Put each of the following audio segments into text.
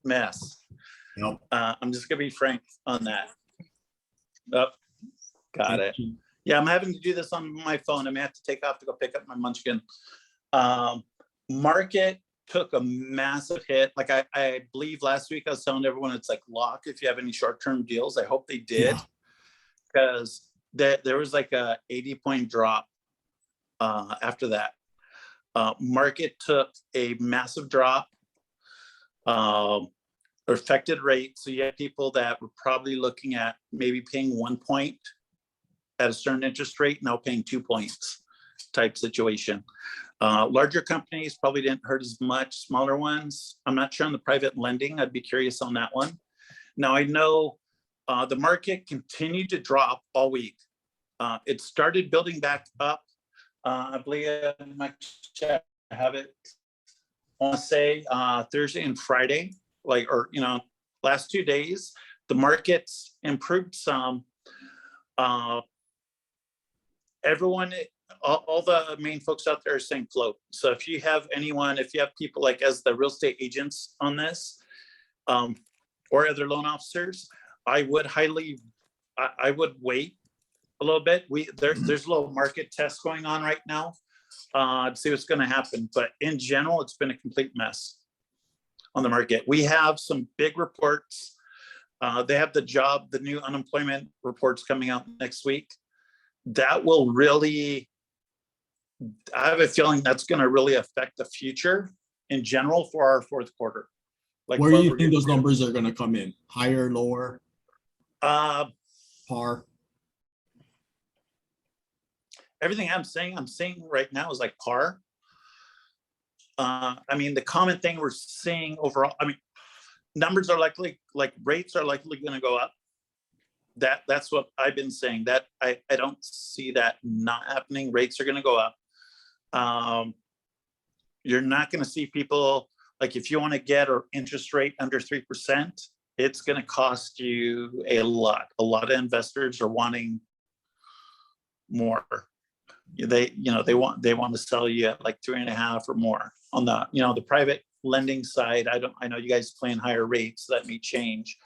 mess. Yep. I'm just gonna be frank on that. Oh, got it. Yeah, I'm having to do this on my phone. I may have to take off to go pick up my munchkin. Market took a massive hit. Like I believe last week I was telling everyone it's like lock if you have any short-term deals. I hope they did, because there was like a 80-point drop after that. Market took a massive drop, affected rate. So you have people that were probably looking at maybe paying 1 point at a certain interest rate, now paying 2 points type situation. Larger companies probably didn't hurt as much. Smaller ones, I'm not sure on the private lending. I'd be curious on that one. Now I know the market continued to drop all week. It started building back up. I believe in my chat, I have it. I want to say Thursday and Friday, last 2 days, the markets improved some. Everyone, all the main folks out there are saying float. So if you have people like as the real estate agents on this, or other loan officers, I would wait a little bit. There's a little market test going on right now to see what's going to happen. But in general, it's been a complete mess on the market. We have some big reports. They have the new unemployment reports coming out next week. That will really, I have a feeling that's going to really affect the future in general for our fourth quarter. Like, where do you think those numbers are going to come in? Higher, lower? Par? Everything I'm saying right now is like par. I mean, the common thing we're seeing overall, I mean, numbers are likely, like rates are likely going to go up. That's what I've been saying. That I don't see that not happening. Rates are going to go up. You're not going to see people, like if you want to get an interest rate under 3%, it's going to cost you a lot. A lot of investors are wanting more. They want to sell you at like 3.5 or more on the, the private lending side. I know you guys playing higher rates, so that may change,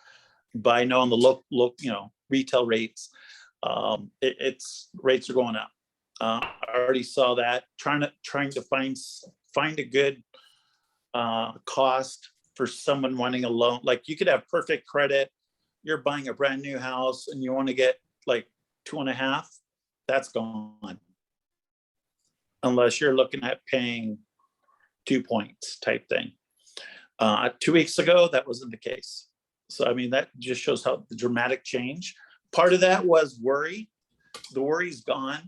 but I know on the retail rates, rates are going up. I already saw that. Trying to find a good cost for someone wanting a loan. Like you could have perfect credit. You're buying a brand new house and you want to get like 2.5. That's gone. Unless you're looking at paying 2 points type thing. 2 weeks ago, that wasn't the case. So, I mean, that just shows how the dramatic change. Part of that was worry. The worry's gone.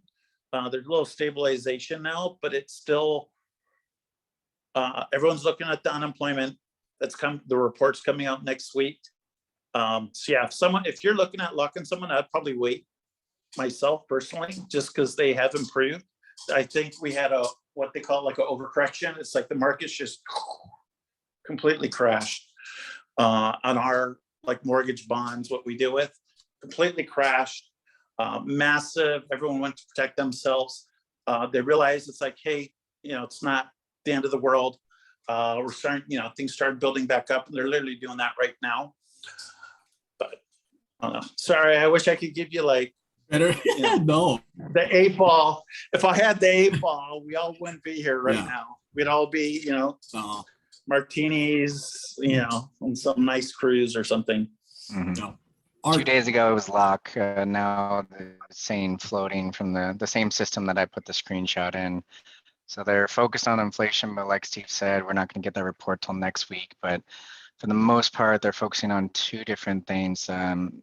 There's a little stabilization now, but it's still, everyone's looking at the unemployment the report's coming out next week. So yeah, if you're looking at locking someone, I'd probably wait myself personally, just because they have improved. I think we had what they call like an overcorrection. It's like the market's just completely crashed on our like mortgage bonds, what we deal with, completely crashed, massive. Everyone went to protect themselves. They realized it's like, hey, it's not the end of the world. We're starting, things started building back up, and they're literally doing that right now. But I don't know. Sorry, I wish I could give you like better. No, the 8 ball. If I had the 8 ball, we all wouldn't be here right now. We'd all be, martinis, on some nice cruise or something. Mm-hmm. No. 2 days ago it was lock. Now they're saying floating from the same system that I put the screenshot in. So they're focused on inflation, but like Steve said, we're not going to get that report till next week. But for the most part, they're focusing on 2 different things.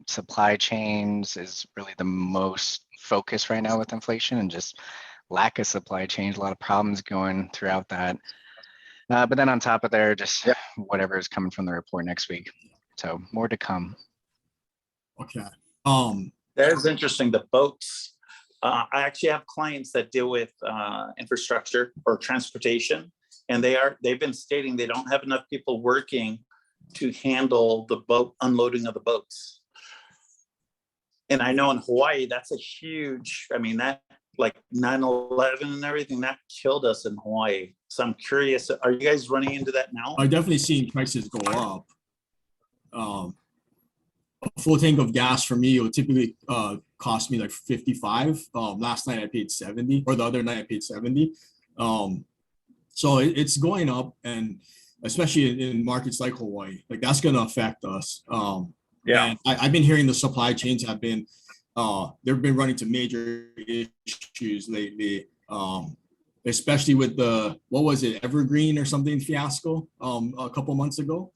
Supply chains is really the most focus right now with inflation, and just lack of supply chains. A lot of problems going throughout that. But then on top of there, just whatever is coming from the report next week. So more to come. Okay. That is interesting. The boats. I actually have clients that deal with infrastructure or transportation, and they've been stating they don't have enough people working to handle the boat unloading of the boats. And I know in Hawaii, that's a huge, I mean, that like 9/11 and everything, that killed us in Hawaii. So I'm curious, are you guys running into that now? I've definitely seen prices go up. a full tank of gas for me would typically cost me like 55. Last night I paid 70, or the other night I paid 70. So it's going up, and especially in markets like Hawaii, like that's going to affect us. Yeah. And I've been hearing the supply chains have been, they've been running to major issues lately, especially with the, what was it, Evergreen or something fiasco a couple months ago,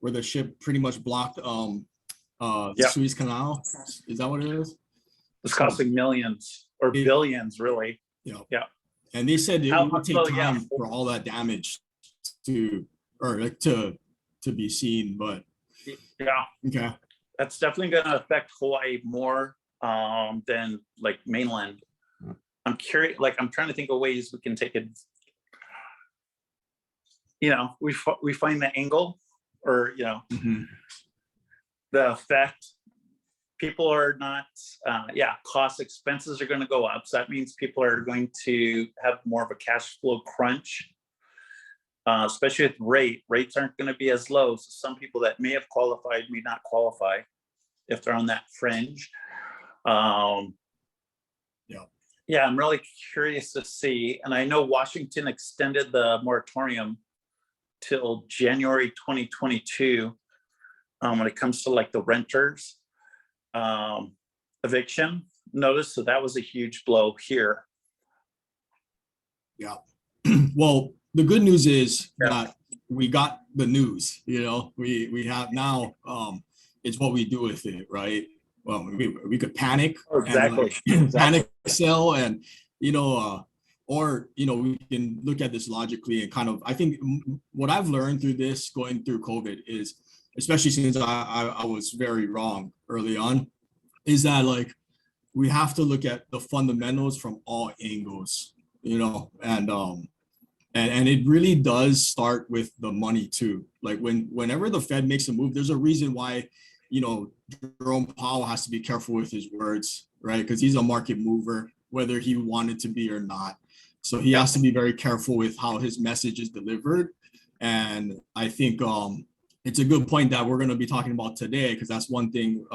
where the ship pretty much blocked the Yeah. Suez Canal. Is that what it is? It's costing millions or billions, really. Yeah. Yeah. And they said it would take well, time yeah. for all that damage to, or like to be seen, but Yeah, okay. that's definitely going to affect Hawaii more than like mainland. I'm curious, like I'm trying to think of ways we can take it. You know, we find the angle, or you know, Mhm. the effect. People are not, cost expenses are going to go up. So that means people are going to have more of a cash flow crunch, especially with rates aren't going to be as low. So some people that may have qualified may not qualify if they're on that fringe. Yeah, I'm really curious to see. And I know Washington extended the moratorium till January 2022 when it comes to like the renters eviction notice. So that was a huge blow here. Yeah. Well, the good news is that we got the news, you know, we have now, it's what we do with it, right? Well, we could panic, Exactly. and panic sell, and, you know, or, you know, we can look at this logically and kind of, I think what I've learned through this, going through COVID is, especially since I was very wrong early on, is that like, we have to look at the fundamentals from all angles, you know, and it really does start with the money too. Like whenever the Fed makes a move, there's a reason why, you know, Jerome Powell has to be careful with his words, right? Because he's a market mover, whether he wanted to be or not. So he has to be very careful with how his message is delivered. And I think it's a good point that we're going to be talking about today, because that's one thing.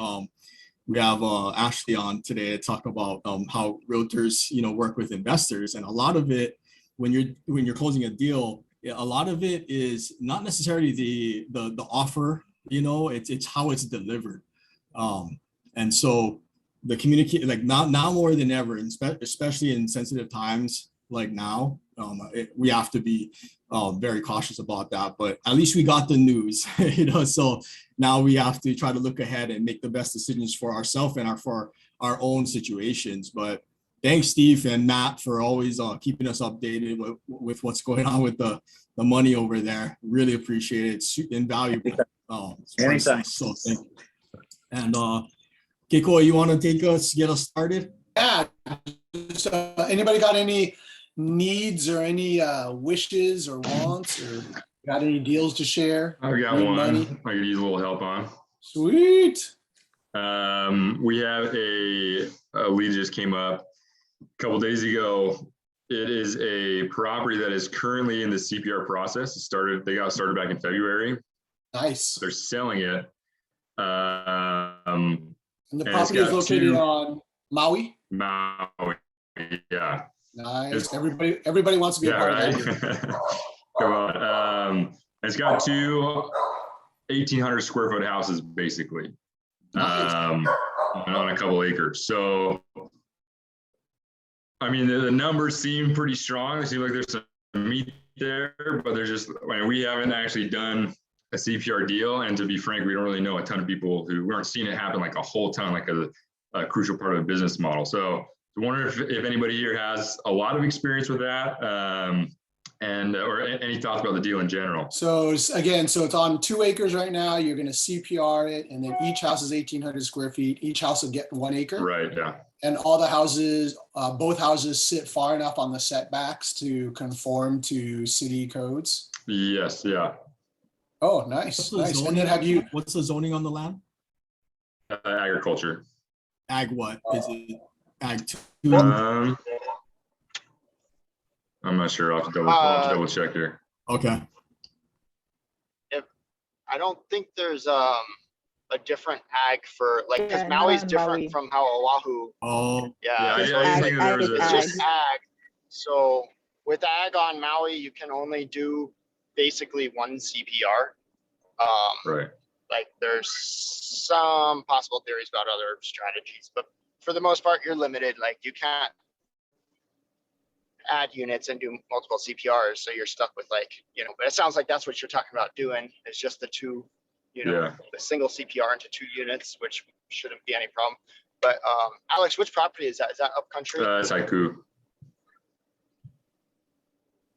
We have Ashliey on today to talk about how realtors, you know, work with investors, and a lot of it, when you're closing a deal, a lot of it is not necessarily the offer, you know, it's how it's delivered, and so the communicate, like now more than ever, especially in sensitive times like now, we have to be very cautious about that. But at least we got the news, you know. So now we have to try to look ahead and make the best decisions for ourselves and for our own situations. But thanks, Steve and Matt, for always keeping us updated with what's going on with the money over there. Really appreciate it. It's invaluable. Anytime. So thank you. And Keiko, you want to get us started? Yeah. So anybody got any needs or any wishes or wants, or got any deals to share? I've got Need one money? I could use a little help on. Sweet. We have a lead just came up a couple days ago. It is a property that is currently in the CPR process. They got started back in February. Nice. They're selling it. And the and property is located on Maui. Maui. Yeah. Nice. Everybody wants to be a part of that. Right. Come on. It's got two 1,800 square foot houses, basically, Nice. on a couple acres. So, I mean, the numbers seem pretty strong. They seem like there's some meat there, but there's just, I mean, we haven't actually done a CPR deal. And to be frank, we don't really know a ton of people we aren't seeing it happen like a whole ton, like a crucial part of the business model. So I wonder if anybody here has a lot of experience with that, or any thoughts about the deal in general. So again, so it's on 2 acres right now. You're going to CPR it, and then each house is 1,800 square feet. Each house will get 1 acre. Right. Yeah. And all the houses, both houses sit far enough on the setbacks to conform to city codes. Yes. Yeah. Oh, nice. Nice. And then what's the zoning on the land? Agriculture. Ag what? Is it ag 2? I'm not sure. I'll have to double check here. Okay. I don't think there's a different ag for like, because Yeah, Maui's not on different Maui. from how Oahu. Oh, Yeah, Yeah, Just so I it's didn't ag, like think there ag was is it's a, just ag. ag. So with ag on Maui, you can only do basically one CPR. right. Like there's some possible theories about other strategies, but for the most part, you're limited. Like you can't add units and do multiple CPRs. So you're stuck with like, but it sounds like that's what you're talking about doing, is just the two, Yeah. the single CPR into 2 units, which shouldn't be any problem. But Alex, which property is that? Is that upcountry? It's haiku.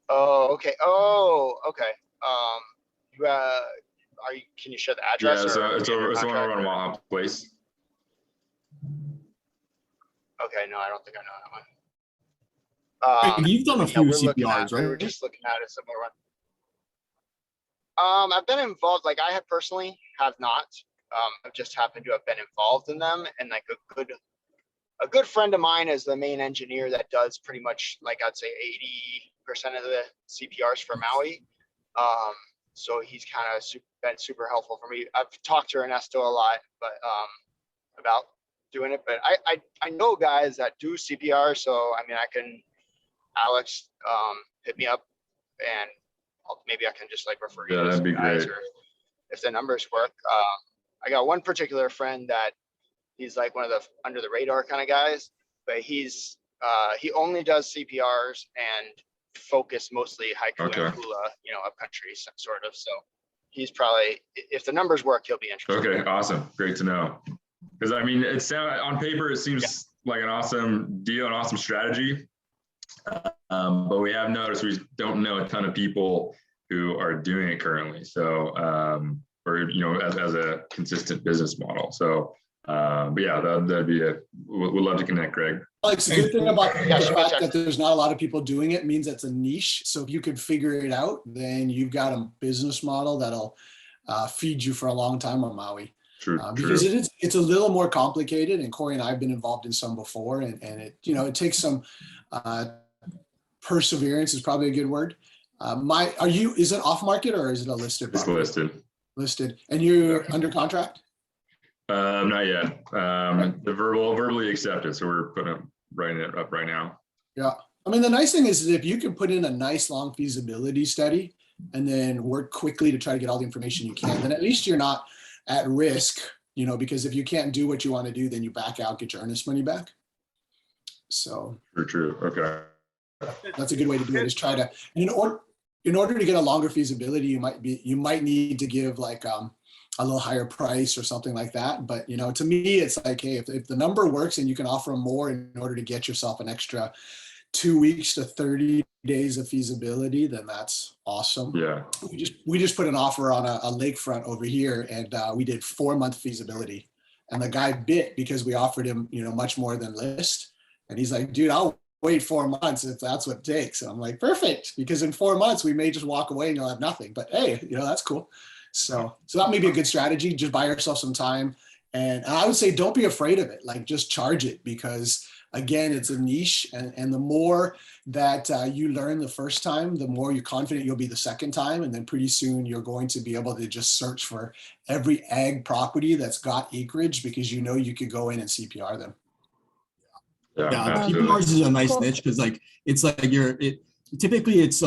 Oh, okay. Oh, okay. Can you share the address? Yeah, or it's are you over. under It's the one over contract, on or- Waha Place. Okay, no, I don't think I know that one. you've done a Yeah, few we're looking CPRs, at, we were right? just looking at a similar one. I've been involved, like I have personally have not. I've just happened to have been involved in them, and like a good friend of mine is the main engineer that does pretty much, like I'd say 80% of the CPRs for Maui. So he's kind of been super helpful for me. I've talked to Ernesto a lot, but about doing it, but I know guys that do CPR, so I mean Alex hit me up, and maybe I can just like refer you Yeah, to that'd some be guys, great. or if the numbers work. I got one particular friend that he's like one of the under the radar kind of guys, but he only does CPRs and focus mostly haiku Okay. and hula, upcountry sort of. So he's probably, if the numbers work, he'll be interested. Okay, awesome. Great to know. Because I mean, on paper, it seems like an awesome deal, an awesome strategy. But we have noticed we don't know a ton of people who are doing it currently. So, or as a consistent business model. So, but yeah, that'd be we'd love to connect, Greg. Alex, the good thing about the sure, fact check. that there's not a lot of people doing it means it's a niche. So if you could figure it out, then you've got a business model that'll feed you for a long time on Maui. True. Because it's a little more complicated, and Corey and I have been involved in some before, and it it takes some perseverance is probably a good word. Is it off market or is it a listed It's property? listed. And you're under contract? Not yet. The verbally accepted. So we're writing it up right now. Yeah. I mean, the nice thing is if you can put in a nice long feasibility study and then work quickly to try to get all the information you can, then at least you're not at risk, because if you can't do what you want to do, then you back out, get your earnest money back. So True. Okay. that's a good way to do it, is try to, in order to get a longer feasibility, you might need to give like a little higher price or something like that. But to me, it's like, hey, if the number works and you can offer more in order to get yourself an extra 2 weeks to 30 days of feasibility, then that's awesome. Yeah. We just put an offer on a lakefront over here, and we did 4-month feasibility, and the guy bit because we offered him much more than list, and he's like, dude, I'll wait 4 months if that's what it takes. And I'm like, perfect, because in 4 months we may just walk away and you'll have nothing, but hey, that's cool. So that may be a good strategy. Just buy yourself some time, and I would say don't be afraid of it. Like, just charge it, because again, it's a niche, and the more that you learn the first time, the more you're confident you'll be the second time. And then pretty soon you're going to be able to just search for every ag property that's got acreage, because you could go in and CPR them. Yeah. Yeah, Absolutely. PPRs is a nice Cool. niche because typically it's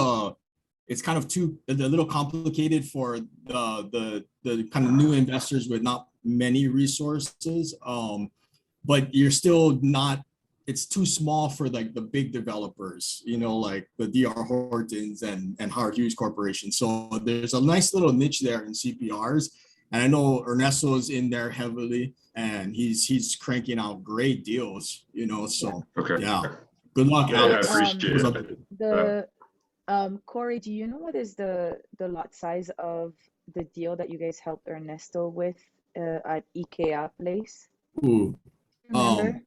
kind of a little complicated for the kind of new investors with not many resources. But you're still not, it's too small for like the big developers, like the DR Hortons and Howard Hughes Corporation. So there's a nice little niche there in CPRs. And I know Ernesto's in there heavily, and he's cranking out great deals, so Okay. yeah. Good luck, Yeah, I Alex. appreciate it. Corey, do you know what is the lot size of the deal that you guys helped Ernesto with at IKEA place? Ooh, Remember?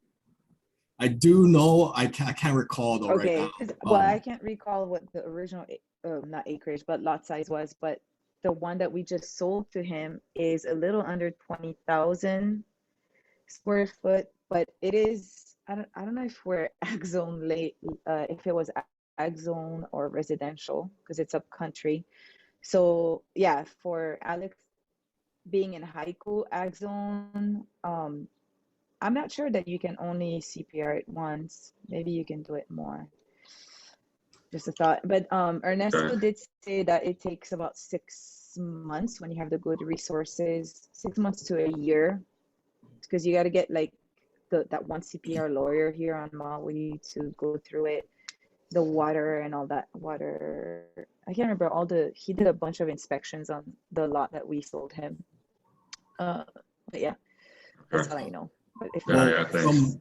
I do know. I can't recall though right now. Well, I can't recall what the original, not acreage, but lot size was. But the one that we just sold to him is a little under 20,000 square foot. But it is, I don't know if we're ag zone if it was ag zone or residential, because it's up country. So yeah, for Alex, being in Haiku ag zone, I'm not sure that you can only CPR it once. Maybe you can do it more. Just a thought. But Ernesto Okay. did say that it takes about 6 months when you have the good resources, 6 months to a year, because you got to get like that one CPR lawyer here on Maui to go through it, the water and all that water. I can't remember he did a bunch of inspections on the lot that we sold him. But yeah, that's all I know. But if Yeah, yeah, thanks.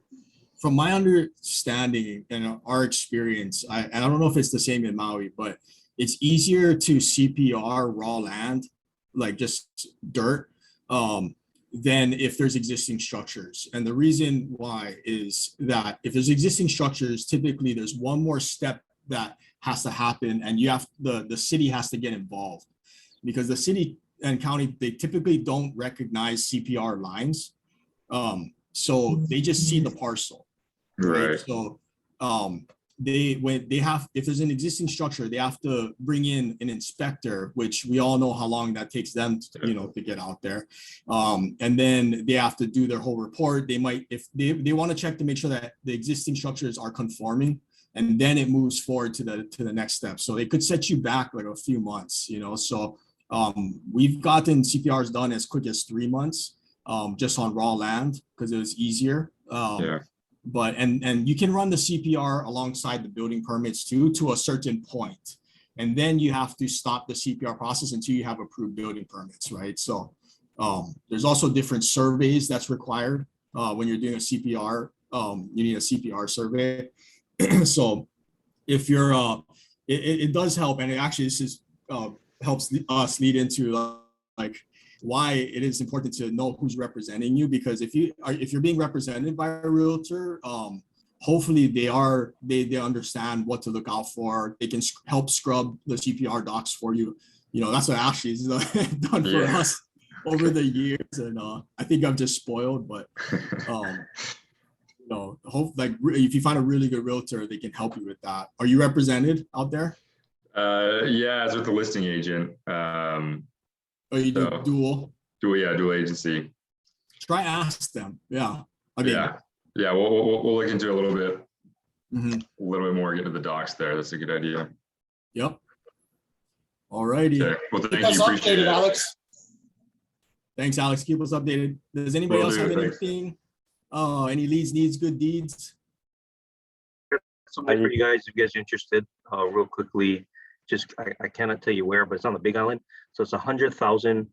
From my understanding and our experience, and I don't know if it's the same in Maui, but it's easier to CPR raw land, like just dirt, than if there's existing structures. And the reason why is that if there's existing structures, typically there's one more step that has to happen, and the city has to get involved, because the city and county, they typically don't recognize CPR lines. So they just see the parcel, right? Right. So if there's an existing structure, they have to bring in an inspector, which we all know how long that takes them to get out there. And then they have to do their whole report. They might, if they want to check to make sure that the existing structures are conforming, and then it moves forward to the next step. So it could set you back like a few months, so we've gotten CPRs done as quick as 3 months, just on raw land, because it was easier. Yeah. But and you can run the CPR alongside the building permits too, to a certain point, and then you have to stop the CPR process until you have approved building permits, right? So there's also different surveys that's required when you're doing a CPR. You need a CPR survey. So if you're it does help, and it actually helps us lead into like why it is important to know who's representing you, because if you're being represented by a realtor, hopefully they understand what to look out for. They can help scrub the CPR docs for you. That's what Ashliey's done for us over the years, and I think I'm just spoiled, but hope if you find a really good realtor, they can help you with that. Are you represented out there? Yeah, it's with the listing agent. Oh, you do dual? Dual agency. Try ask them. Yeah. Yeah. We'll look into it a little bit. Mm-hmm. A little bit more, get to the docs there. That's a good idea. Yep. All righty. Okay. Well, thank Keep us you. Appreciate updated, it. Alex. Thanks, Alex. Keep us updated. Does anybody else have anything? Any leads, needs, good deeds? Something for you guys, if you guys are interested, real quickly. Just I cannot tell you where, but it's on the Big Island. So it's 100,000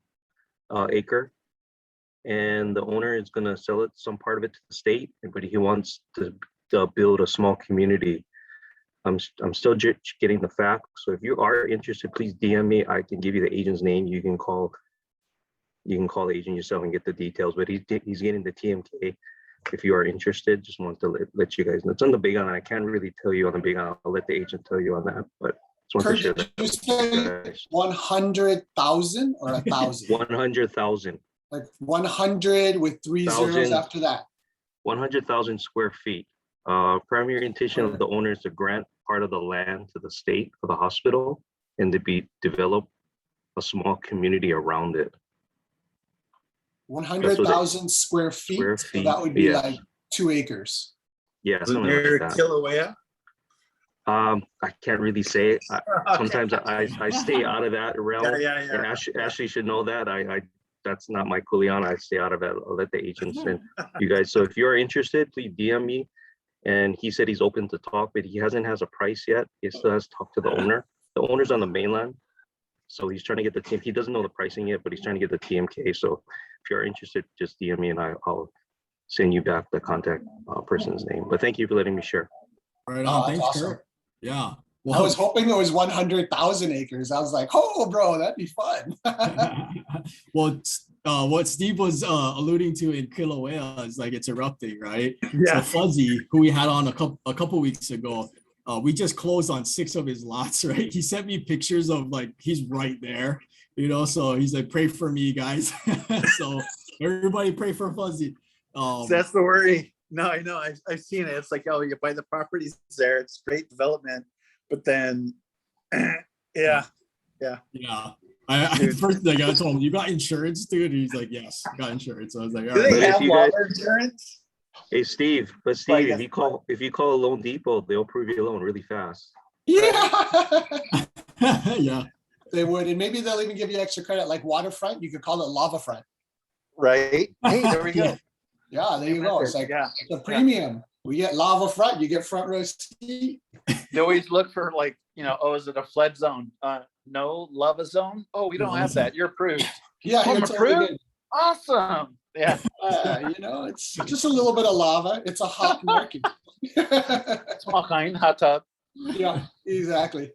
acre, and the owner is going to sell it, some part of it, to the state, but he wants to build a small community. I'm still getting the facts, so if you are interested, please DM me. I can give you the agent's name. You can call the agent yourself and get the details, but he's getting the TMK. If you are interested, just want to let you guys know. It's on the Big Island. I can't really tell you on the Big Island. I'll let the agent tell you on that, but Kurt, did you say 100,000 or 1,000? 100,000. Like 100 with 3 zeros after that. 100,000 square feet. Primary intention of the owner is to grant part of the land to the state for the hospital, and to develop a small community around it. 100,000 square feet. So that would be like 2 acres. Yeah, Is it near Kilauea? I can't really say it. Sometimes I stay out of that realm. Yeah. And Ashliey should know that. I that's not my kuleana. I stay out of it. I'll let the agents and you guys. So if you are interested, please DM me. And he said he's open to talk, but he has a price yet. He still has to talk to the owner. The owner's on the mainland, so he's trying to get the team. He doesn't know the pricing yet, but he's trying to get the TMK. So if you're interested, just DM me and I'll send you back the contact person's name. But thank you for letting me share. All right. Oh, Thanks, awesome. Kurt. Yeah. Well, I was hoping it was 100,000 acres. I was like, oh, bro, that'd be fun. Well, what Steve was alluding to in Kilauea is like it's erupting, right? Yeah. So Fuzzy, who we had on a couple weeks ago, we just closed on 6 of his lots, right? He sent me pictures of like he's right there, so he's like, pray for me, guys. So everybody pray for Fuzzy. That's the worry. No, I know. I've seen it. It's like, oh, you buy the properties there. It's great development. But then, yeah. I Dude. First thing I told him, you got insurance, dude? He's like, yes, got insurance. So I was like, all Do right. they But if have you guys- lava insurance? Hey, Steve, Like, if you call Loan Depot, they'll approve your loan really fast. Yeah, Yeah. they would. And maybe they'll even give you extra credit like waterfront. You could call it lava front. Right? Hey, there we go. Yeah, there you go. It's like Yeah. the premium. We get lava front, you get front row seat. They always look for like, oh, is it a flood zone? No, lava zone? Oh, we don't Lava have zone. that. You're approved. Yeah, I'm you're totally approved? good. Awesome. Yeah. It's just a little bit of lava. It's a hot market. Small kind, hot tub. Yeah, exactly.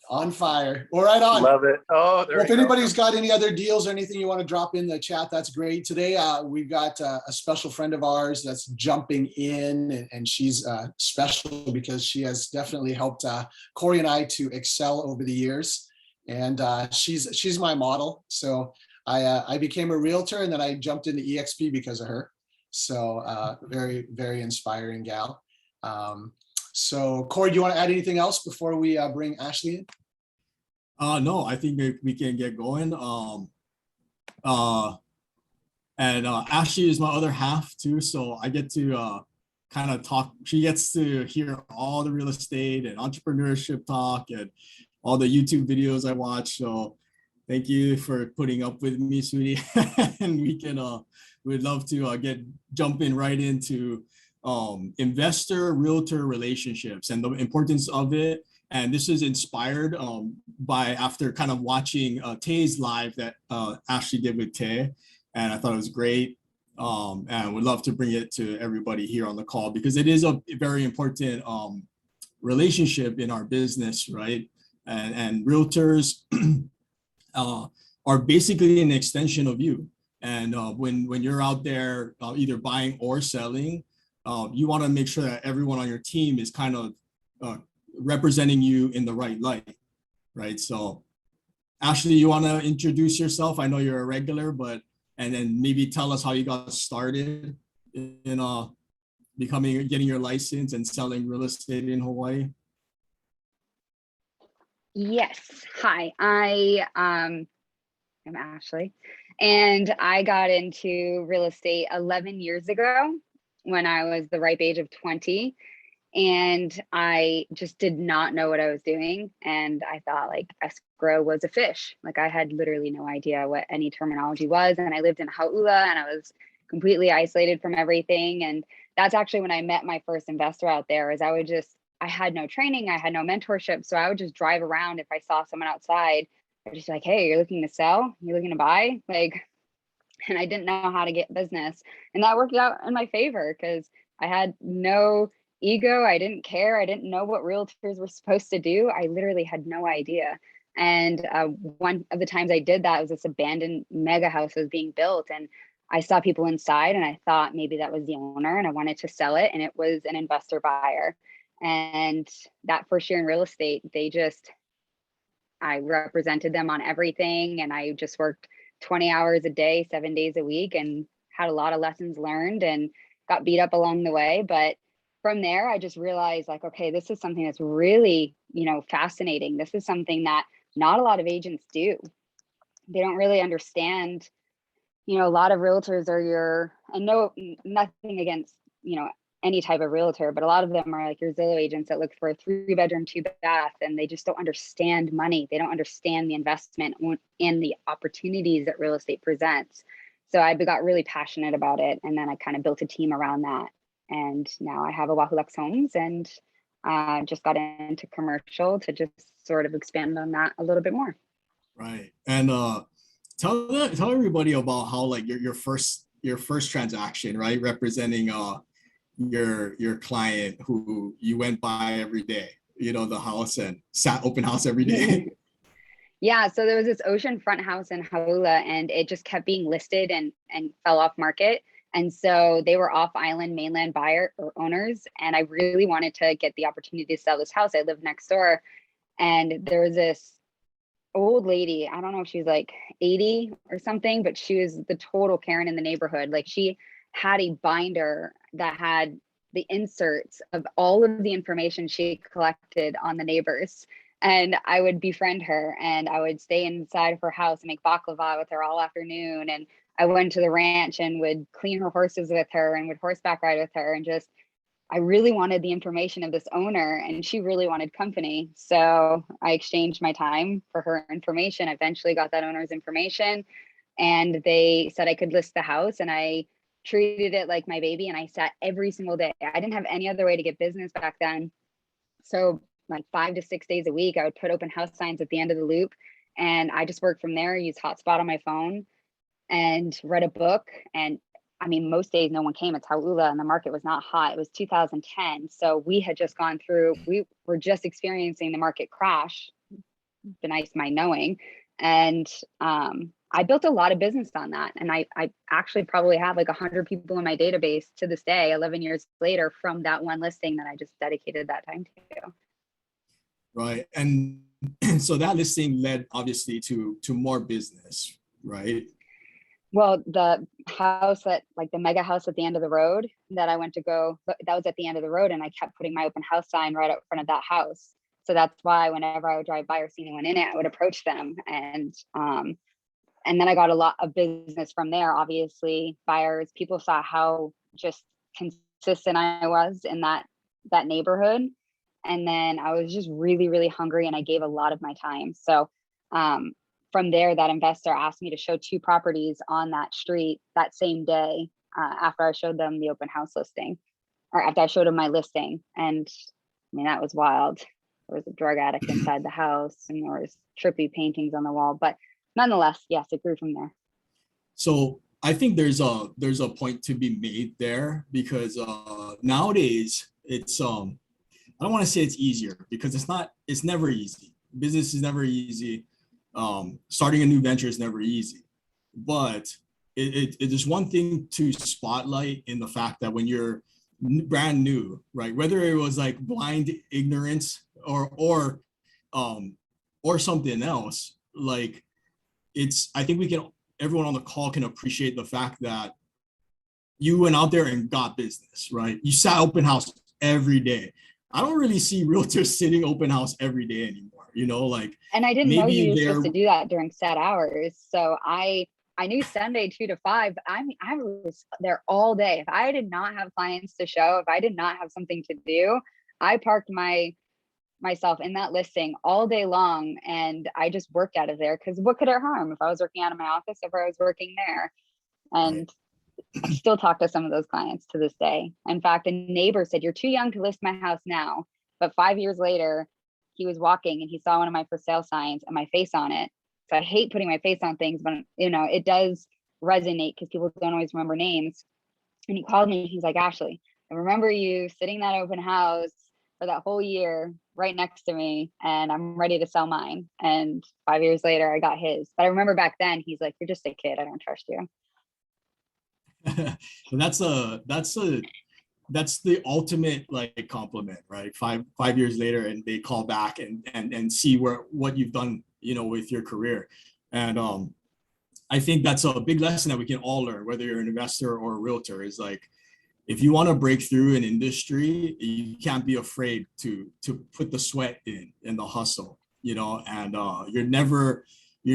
On fire. Well, right on. Love it. Oh, there Well, if you go. anybody's got any other deals or anything you want to drop in the chat, that's great. Today, we've got a special friend of ours that's jumping in, and she's special because she has definitely helped Corey and I to excel over the years. And she's my model. So I became a realtor, and then I jumped into EXP because of her. So very, very inspiring gal. So Corey, do you want to add anything else before we bring Ashliey in? No, I think we can get going. And Ashliey is my other half too, so I get to kind of talk. She gets to hear all the real estate and entrepreneurship talk and all the YouTube videos I watch. So thank you for putting up with me, sweetie. And we'd love to jump in right into investor realtor relationships and the importance of it. And this is inspired by after kind of watching Tay's live that Ashliey did with Tay. And I thought it was great. And would love to bring it to everybody here on the call because it is a very important relationship in our business, right? And realtors are basically an extension of you. And when you're out there either buying or selling, you want to make sure that everyone on your team is kind of representing you in the right light, right? So Ashliey, you want to introduce yourself? I know you're a regular, and then maybe tell us how you got started in getting your license and selling real estate in Hawaii. Yes. Hi, I'm Ashliey, and I got into real estate 11 years ago when I was the ripe age of 20. And I just did not know what I was doing. And I thought like escrow was a fish. Like I had literally no idea what any terminology was. And I lived in Hau'ula and I was completely isolated from everything. And that's actually when I met my first investor out there. Is I had no training, I had no mentorship. So I would just drive around if I saw someone outside. I'd just be like, hey, you're looking to sell? You're looking to buy? And I didn't know how to get business. And that worked out in my favor because I had no ego. I didn't care. I didn't know what realtors were supposed to do. I literally had no idea. And one of the times I did that was this abandoned mega house was being built. And I saw people inside and I thought maybe that was the owner and I wanted to sell it. And it was an investor buyer. And that first year in real estate, I represented them on everything. And I just worked 20 hours a day, 7 days a week, and had a lot of lessons learned and got beat up along the way. But from there, I just realized like, okay, this is something that's really, fascinating. This is something that not a lot of agents do. They don't really understand, a lot of realtors are and no, nothing against, any type of realtor, but a lot of them are like your Zillow agents that look for a 3-bedroom, 2-bath, and they just don't understand money. They don't understand the investment and the opportunities that real estate presents. So I got really passionate about it. And then I kind of built a team around that. And now I have OAHU LUX HOMES and just got into commercial to just sort of expand on that a little bit more. Right. And tell everybody about how like your first transaction, right? Representing your client who you went by every day, the house and sat open house every day. Yeah, so there was this oceanfront house in Hau'ula and it just kept being listed and fell off market. And so they were off island mainland buyer or owners. And I really wanted to get the opportunity to sell this house. I lived next door and there was this old lady. I don't know if she was like 80 or something, but she was the total Karen in the neighborhood. Like she had a binder that had the inserts of all of the information she collected on the neighbors. And I would befriend her, and I would stay inside of her house and make baklava with her all afternoon. And I went to the ranch and would clean her horses with her and would horseback ride with her. And just, I really wanted the information of this owner, and she really wanted company. So I exchanged my time for her information. I eventually got that owner's information, and they said I could list the house, and I treated it like my baby. And I sat every single day. I didn't have any other way to get business back then. So like 5 to 6 days a week, I would put open house signs at the end of the loop. And I just worked from there, used hotspot on my phone, and read a book. And I mean, most days no one came. It's Hau'ula, and the market was not hot. It was 2010. So we had just gone through, we were just experiencing the market crash, the nice mind knowing. And I built a lot of business on that. And I actually probably have like 100 people in my database to this day, 11 years later, from that one listing that I just dedicated that time to. Right. And so that listing led obviously to more business, right? Well, the house at like the mega house at the end of the road that I went to go, that was at the end of the road, and I kept putting my open house sign right up front of that house. So that's why whenever I would drive by or see anyone in it, I would approach them. And then I got a lot of business from there. Obviously, buyers, people saw how just consistent I was in that neighborhood. And then I was just really, really hungry, and I gave a lot of my time. So from there, that investor asked me to show 2 properties on that street that same day, after I showed them the open house listing, or after I showed them my listing. And I mean, that was wild. There was a drug addict inside the house, and there was trippy paintings on the wall. But nonetheless, yes, it grew from there. So I think there's a point to be made there, because nowadays it's I don't want to say it's easier, because it's never easy. Business is never easy. Starting a new venture is never easy, but it is one thing to spotlight in the fact that when you're brand new, right? Whether it was like blind ignorance or something else, like I think everyone on the call can appreciate the fact that you went out there and got business, right? You sat open house every day. I don't really see realtors sitting open house every day anymore, like. And I didn't know you were supposed to do that during set hours. So I knew Sunday 2 to 5. I was there all day. If I did not have clients to show, if I did not have something to do, I parked myself in that listing all day long, and I just worked out of there, because what could it harm if I was working out of my office, if I was working there? And I still talk to some of those clients to this day. In fact, a neighbor said, "You're too young to list my house now." But 5 years later, he was walking and he saw one of my for sale signs and my face on it. So I hate putting my face on things, but it does resonate because people don't always remember names. And he called me. He's like, "Ashliey, I remember you sitting that open house for that whole year right next to me, and I'm ready to sell mine." And 5 years later, I got his. But I remember back then, he's like, "You're just a kid. I don't trust you." that's the ultimate like compliment, right? Five years later, and they call back and see what you've done, with your career. And I think that's a big lesson that we can all learn, whether you're an investor or a realtor, is like, if you want to break through an industry, you can't be afraid to put the sweat in and the hustle, and you're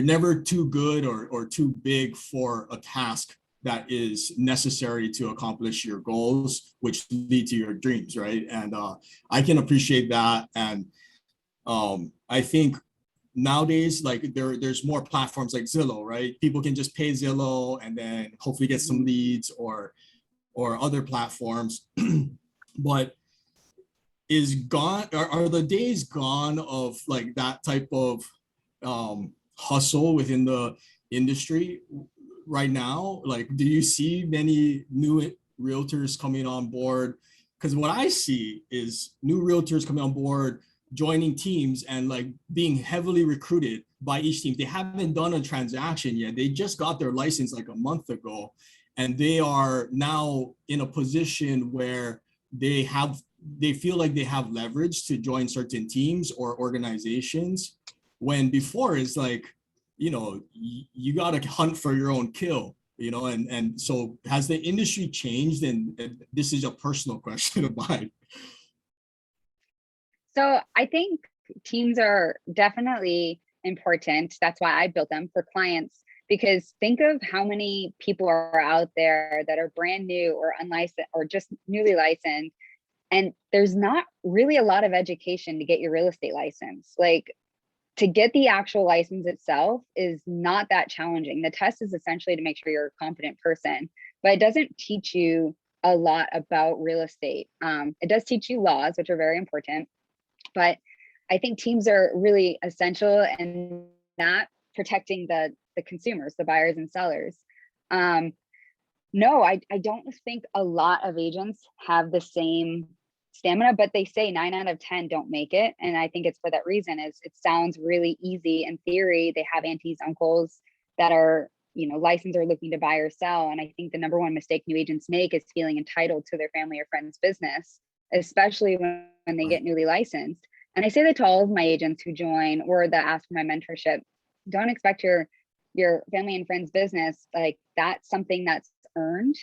never too good or too big for a task that is necessary to accomplish your goals, which lead to your dreams, right? And I can appreciate that. And I think nowadays, like there's more platforms like Zillow, right? People can just pay Zillow and then hopefully get some leads or other platforms. But are the days gone of like that type of hustle within the industry right now? Like, do you see many new realtors coming on board? Because what I see is new realtors coming on board, joining teams, and like being heavily recruited by each team. They haven't done a transaction yet. They just got their license like a month ago, and they are now in a position where they feel like they have leverage to join certain teams or organizations, when before it's like, you got to hunt for your own kill, and so has the industry changed? And this is a personal question of mine. So I think teams are definitely important. That's why I built them for clients, because think of how many people are out there that are brand new or unlicensed or just newly licensed. And there's not really a lot of education to get your real estate license. Like, to get the actual license itself is not that challenging. The test is essentially to make sure you're a competent person, but it doesn't teach you a lot about real estate. It does teach you laws, which are very important, but I think teams are really essential in that protecting the consumers, the buyers and sellers. No, I don't think a lot of agents have the same stamina, but they say 9 out of 10 don't make it. And I think it's for that reason. Is it sounds really easy in theory. They have aunties, uncles that are, licensed or looking to buy or sell. And I think the number one mistake new agents make is feeling entitled to their family or friend's business, especially when they get newly licensed. And I say that to all of my agents who join or that ask for my mentorship. Don't expect your family and friends business. Like, that's something that's earned,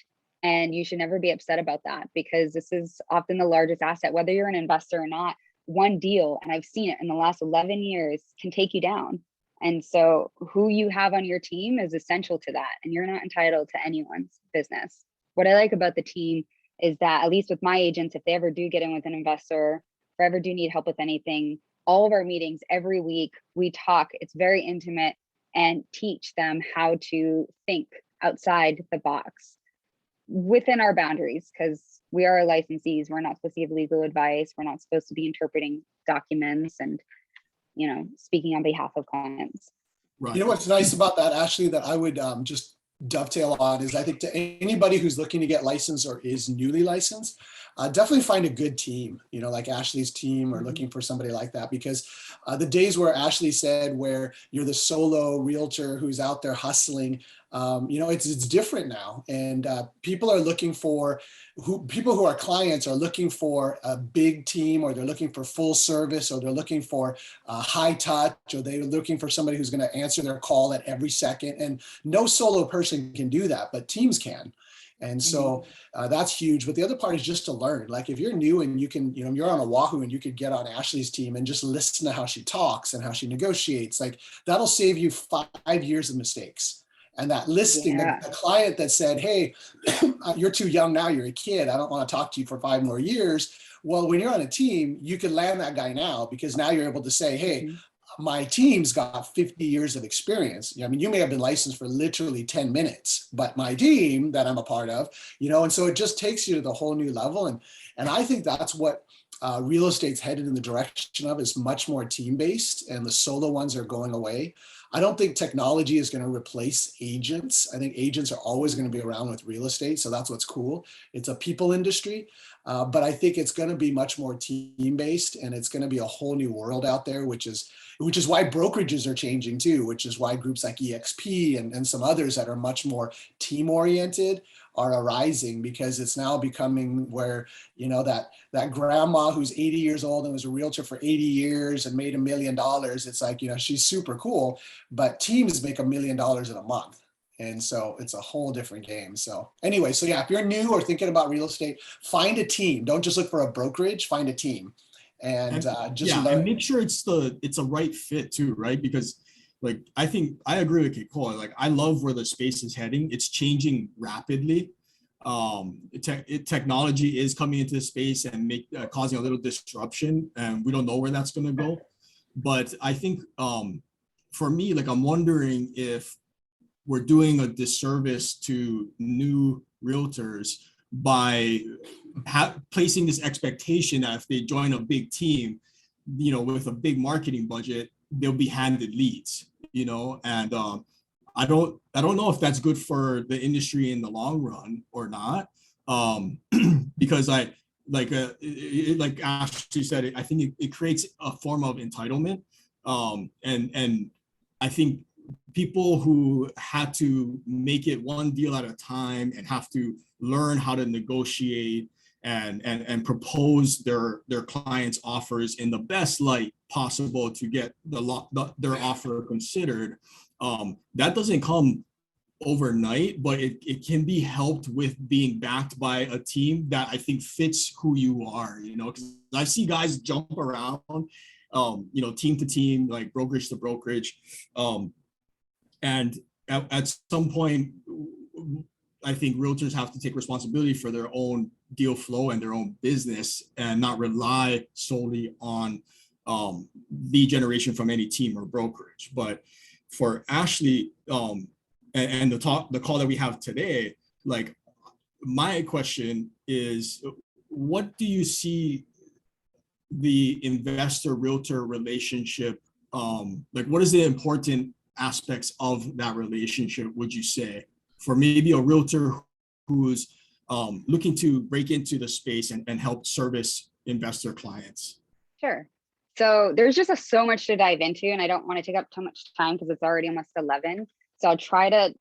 and you should never be upset about that, because this is often the largest asset, whether you're an investor or not. One deal, and I've seen it in the last 11 years, can take you down. And so who you have on your team is essential to that, and you're not entitled to anyone's business. What I like about the team is that, at least with my agents, if they ever do get in with an investor or ever do need help with anything, all of our meetings every week, we talk. It's very intimate, and teach them how to think outside the box within our boundaries, because we are licensees. We're not supposed to give legal advice. We're not supposed to be interpreting documents and, speaking on behalf of clients. Right. You know what's nice about that, Ashley, that I would just dovetail on is, I think, to anybody who's looking to get licensed or is newly licensed, definitely find a good team, like Ashley's team, or looking for somebody like that, because the days where Ashley said where you're the solo realtor who's out there hustling, it's different now. And people are looking for people who are clients are looking for a big team, or they're looking for full service, or they're looking for high touch, or they're looking for somebody who's going to answer their call at every second. And no solo person can do that, but teams can. And so that's huge. But the other part is just to learn. Like, if you're new and you can, you're on OAHU and you could get on Ashley's team and just listen to how she talks and how she negotiates, like, that'll save you 5 years of mistakes. And that listing, the client that said, hey, you're too young now, you're a kid, I don't want to talk to you for 5 more years. Well, when you're on a team, you can land that guy now, because now you're able to say, hey, my team's got 50 years of experience. I mean, you may have been licensed for literally 10 minutes, but my team that I'm a part of, and so it just takes you to the whole new level. And I think that's what real estate's headed in the direction of, is much more team-based, and the solo ones are going away. I don't think technology is going to replace agents. I think agents are always going to be around with real estate. So that's what's cool. It's a people industry, but I think it's going to be much more team-based, and it's going to be a whole new world out there, which is why brokerages are changing too, which is why groups like EXP and some others that are much more team-oriented are arising, because it's now becoming where, that grandma who's 80 years old and was a realtor for 80 years and made $1 million. It's like, she's super cool, but teams make $1 million in a month. And so it's a whole different game. So anyway, yeah, if you're new or thinking about real estate, find a team. Don't just look for a brokerage, find a team. And just learn. And make sure it's a right fit too, right? Because, like, I think I agree with Nicole. Like, I love where the space is heading. It's changing rapidly. Technology is coming into the space and causing a little disruption, and we don't know where that's going to go. But I think for me, like, I'm wondering if we're doing a disservice to new realtors by placing this expectation that if they join a big team, with a big marketing budget, they'll be handed leads, and I don't know if that's good for the industry in the long run or not, because like Ashley said, I think it creates a form of entitlement, and I think people who had to make it one deal at a time and have to learn how to negotiate and propose their clients' offers in the best light possible to get their offer considered. That doesn't come overnight, but it can be helped with being backed by a team that I think fits who you are, because I see guys jump around team to team, like brokerage to brokerage. And at some point, I think realtors have to take responsibility for their own deal flow and their own business and not rely solely on lead generation from any team or brokerage. But for Ashliey, and the call that we have today, like my question is, what do you see the investor realtor relationship, like what is the important aspects of that relationship, would you say, for maybe a realtor who's looking to break into the space and help service investor clients? Sure. So there's just so much to dive into, and I don't want to take up too much time because it's already almost 11. So I'll try to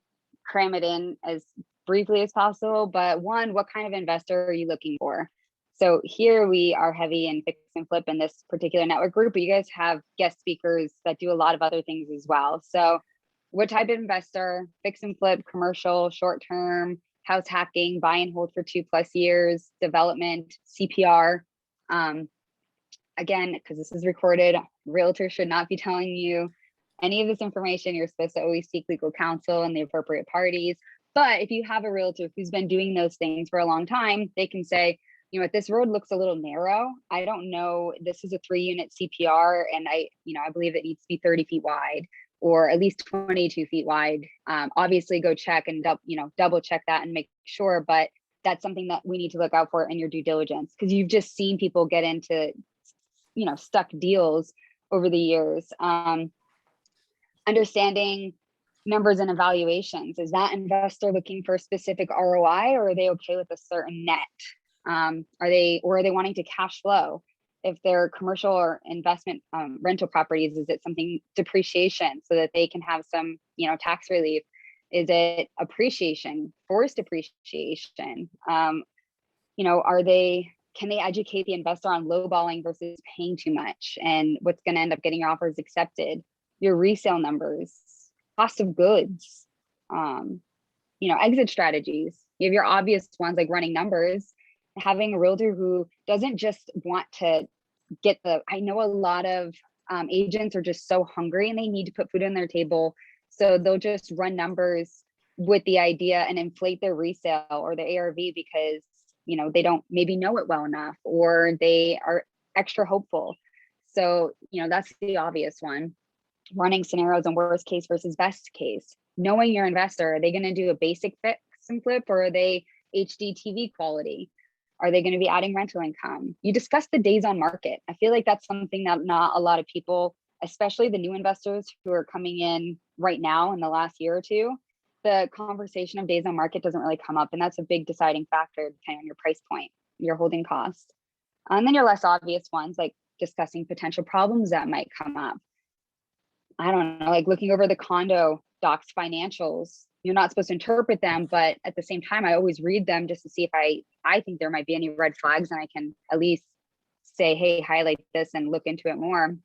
cram it in as briefly as possible. But one, what kind of investor are you looking for? So here we are heavy in fix and flip in this particular network group, but you guys have guest speakers that do a lot of other things as well. So what type of investor? Fix and flip, commercial, short-term, house hacking, buy and hold for 2+ years, development, CPR. Again, because this is recorded, realtors should not be telling you any of this information. You're supposed to always seek legal counsel and the appropriate parties. But if you have a realtor who's been doing those things for a long time, they can say, you know what, this road looks a little narrow. I don't know, this is a 3-unit CPR and I believe it needs to be 30 feet wide or at least 22 feet wide. Obviously go check and double check that and make sure, but that's something that we need to look out for in your due diligence, because you've just seen people get into stuck deals over the years. Understanding numbers and evaluations. Is that investor looking for a specific ROI, or are they okay with a certain net? Are they wanting to cash flow? If they're commercial or investment rental properties, is it something depreciation so that they can have some tax relief? Is it appreciation, forced appreciation? Can they educate the investor on lowballing versus paying too much and what's going to end up getting your offers accepted? Your resale numbers, cost of goods, exit strategies. You have your obvious ones like running numbers. Having a realtor who doesn't just want to get I know a lot of agents are just so hungry and they need to put food on their table. So they'll just run numbers with the idea and inflate their resale or their ARV because they don't maybe know it well enough, or they are extra hopeful. So, that's the obvious one. Running scenarios and worst case versus best case. Knowing your investor, are they going to do a basic fix and flip, or are they HD TV quality? Are they going to be adding rental income? You discuss the days on market. I feel like that's something that not a lot of people, especially the new investors who are coming in right now in the last year or two, the conversation of days on market doesn't really come up. And that's a big deciding factor depending on your price point, your holding cost. And then your less obvious ones, like discussing potential problems that might come up. I don't know, like looking over the condo docs financials. You're not supposed to interpret them, but at the same time, I always read them just to see if I think there might be any red flags, and I can at least say, hey, highlight this and look into it more.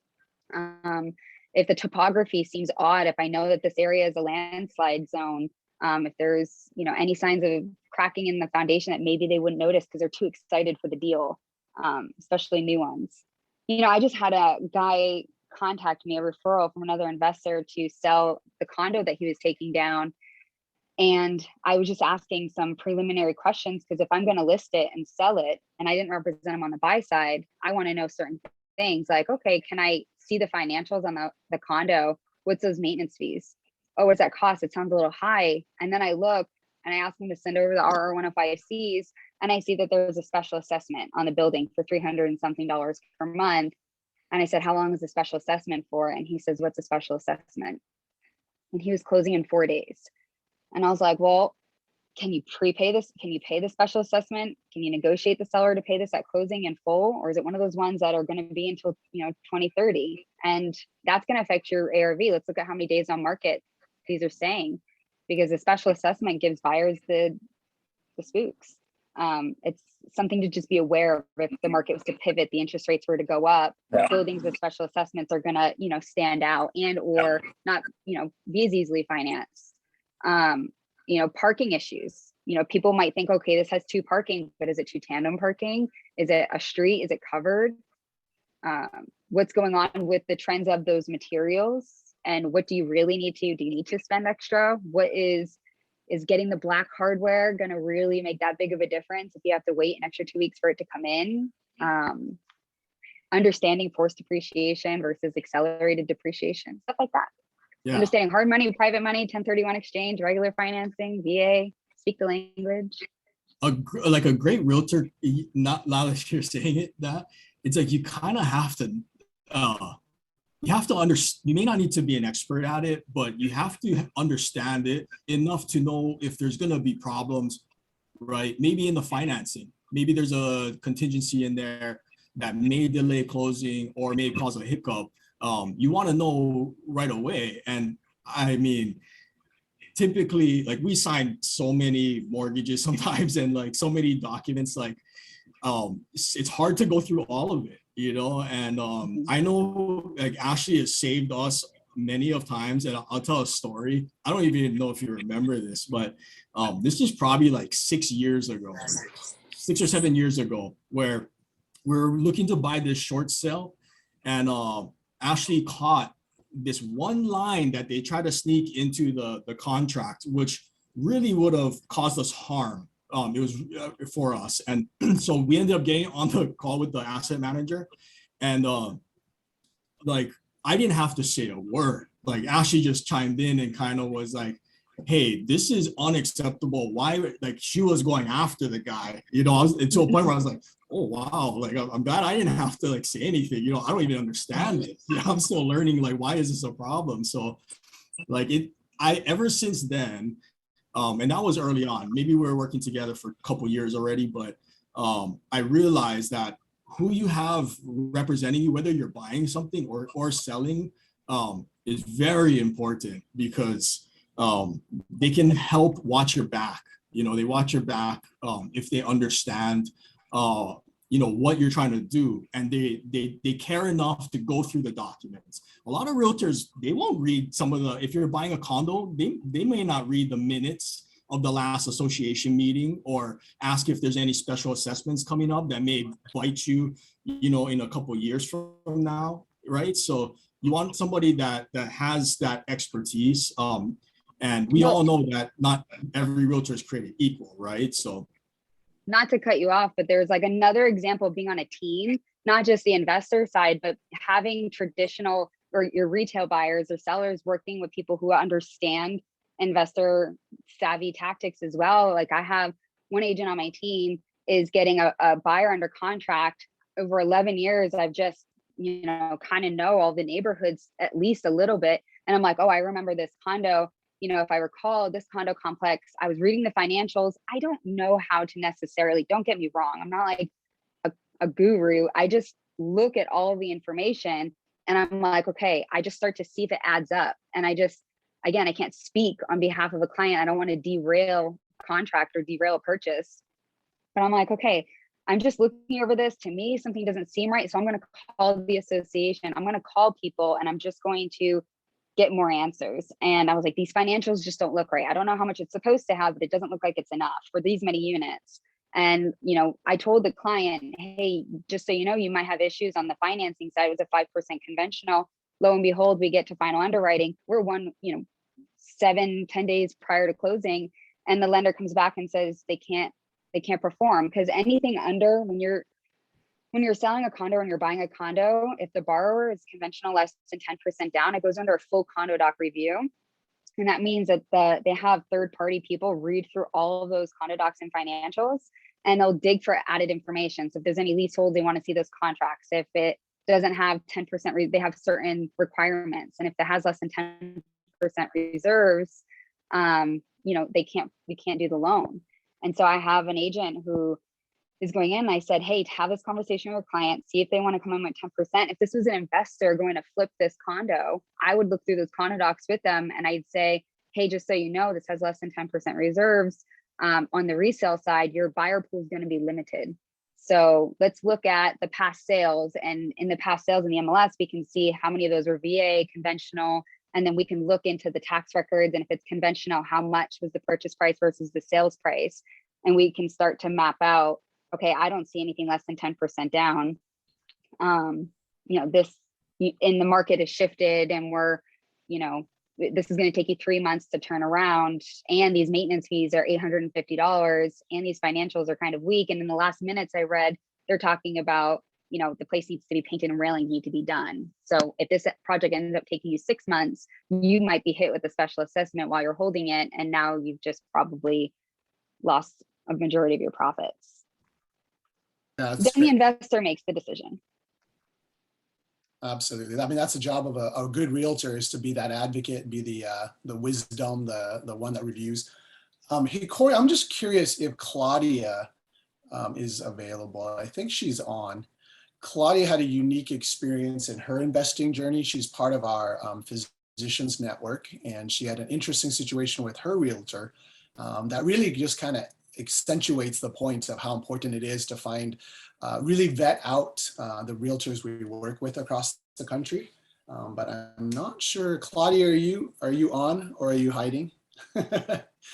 If the topography seems odd, if I know that this area is a landslide zone, if there's any signs of cracking in the foundation that maybe they wouldn't notice because they're too excited for the deal, especially new ones. I just had a guy contact me, a referral from another investor to sell the condo that he was taking down. And I was just asking some preliminary questions because if I'm going to list it and sell it, and I didn't represent him on the buy side, I want to know certain things like, okay, can I see the financials on the condo? What's those maintenance fees? Oh, what's that cost? It sounds a little high. And then I look and I ask him to send over the RR105Cs, and I see that there's a special assessment on the building for $300 and something per month. And I said, how long is the special assessment for? And he says, what's a special assessment? And he was closing in 4 days. And I was like, well, can you prepay this? Can you pay the special assessment? Can you negotiate the seller to pay this at closing in full? Or is it one of those ones that are going to be until 2030? And that's going to affect your ARV. Let's look at how many days on market these are saying, because the special assessment gives buyers the spooks. It's something to just be aware of. If the market was to pivot, the interest rates were to go up, buildings with special assessments are going to stand out and or not be as easily financed. Parking issues. People might think, okay, this has 2 parking, but is it 2 tandem parking? Is it a street? Is it covered? what's going on with the trends of those materials, and what do you really need to, do you need to spend extra? What is getting the black hardware going to really make that big of a difference if you have to wait an extra 2 weeks for it to come in? Understanding forced depreciation versus accelerated depreciation, stuff like that. Yeah. Understanding hard money, private money, 1031 exchange, regular financing, VA, speak the language. Like a great realtor, not that you're saying it, that it's like you kind of have to understand. You may not need to be an expert at it, but you have to understand it enough to know if there's going to be problems, right? Maybe in the financing, maybe there's a contingency in there that may delay closing or may cause a hiccup. You want to know right away. And I mean, typically, like, we sign so many mortgages sometimes and like so many documents, like it's hard to go through all of it, you know. And I know, like, Ashliey has saved us many of times, and I'll tell a story. I don't even know if you remember this, but this was probably like 6 years ago, 6 or 7 years ago, where we're looking to buy this short sale, and Ashliey caught this one line that they tried to sneak into the contract, which really would have caused us harm. It was for us. And so we ended up getting on the call with the asset manager, and like, I didn't have to say a word. Like, Ashliey just chimed in and kind of was like, hey, this is unacceptable. Why? Like, she was going after the guy, you know. I was to a point where I was like, oh wow, like, I'm glad I didn't have to like say anything, you know. I don't even understand it. You know, I'm still learning, like, why is this a problem? So like, ever since then, and that was early on, maybe we were working together for a couple years already, but I realized that who you have representing you, whether you're buying something or selling, is very important, because they can help watch your back. You know, they watch your back if they understand you know, what you're trying to do, and they care enough to go through the documents. A lot of realtors, they won't read some of the, if you're buying a condo, they may not read the minutes of the last association meeting, or ask if there's any special assessments coming up that may bite you, you know, in a couple of years from now, right? So you want somebody that has that expertise. And we all know that not every realtor is created equal, right? So, not to cut you off, but there's like another example of being on a team, not just the investor side, but having traditional or your retail buyers or sellers working with people who understand investor savvy tactics as well. Like, I have one agent on my team is getting a buyer under contract over 11 years. I've just, you know, kind of know all the neighborhoods at least a little bit. And I'm like, oh, I remember this condo. You know, if I recall this condo complex, I was reading the financials. I don't know how to necessarily, don't get me wrong, I'm not like a guru. I just look at all the information and I'm like, okay, I just start to see if it adds up. And I just, again, I can't speak on behalf of a client. I don't want to derail a contract or derail a purchase. But I'm like, okay, I'm just looking over this. To me, something doesn't seem right. So I'm going to call the association. I'm going to call people, and I'm just going to get more answers. And I was like, these financials just don't look right. I don't know how much it's supposed to have, but it doesn't look like it's enough for these many units. And, you know, I told the client, hey, just so you know, you might have issues on the financing side. It was a 5% conventional. Lo and behold, we get to final underwriting. We're 7-10 days prior to closing. And the lender comes back and says they can't perform, because anything under, when you're selling a condo and you're buying a condo, if the borrower is conventional less than 10% down, it goes under a full condo doc review. And that means that they have third-party people read through all of those condo docs and financials, and they'll dig for added information. So if there's any leaseholds, they want to see those contracts. If it doesn't have 10%, they have certain requirements. And if it has less than 10% reserves, we can't do the loan. And so I have an agent who is going in. And I said, hey, have this conversation with a client, see if they want to come in with 10%. If this was an investor going to flip this condo, I would look through those condo docs with them. And I'd say, hey, just so you know, this has less than 10% reserves. On the resale side, your buyer pool is going to be limited. So let's look at the past sales. And in the past sales in the MLS, we can see how many of those were VA, conventional, and then we can look into the tax records. And if it's conventional, how much was the purchase price versus the sales price? And we can start to map out, okay, I don't see anything less than 10% down. this in the market has shifted and we're, this is going to take you 3 months to turn around, and these maintenance fees are $850, and these financials are kind of weak. And in the last minutes I read, they're talking about, the place needs to be painted and railing need to be done. So if this project ends up taking you 6 months, you might be hit with a special assessment while you're holding it. And now you've just probably lost a majority of your profits. Yeah, Then the investor makes the decision. Absolutely. I mean, that's the job of a good realtor, is to be that advocate, be the wisdom, the one that reviews. Hey, Corey, I'm just curious if Claudia is available. I think she's on. Claudia had a unique experience in her investing journey. She's part of our physicians network, and she had an interesting situation with her realtor that really just kind of accentuates the point of how important it is to find, really vet out the realtors we work with across the country. But I'm not sure, Claudia, are you on, or are you hiding?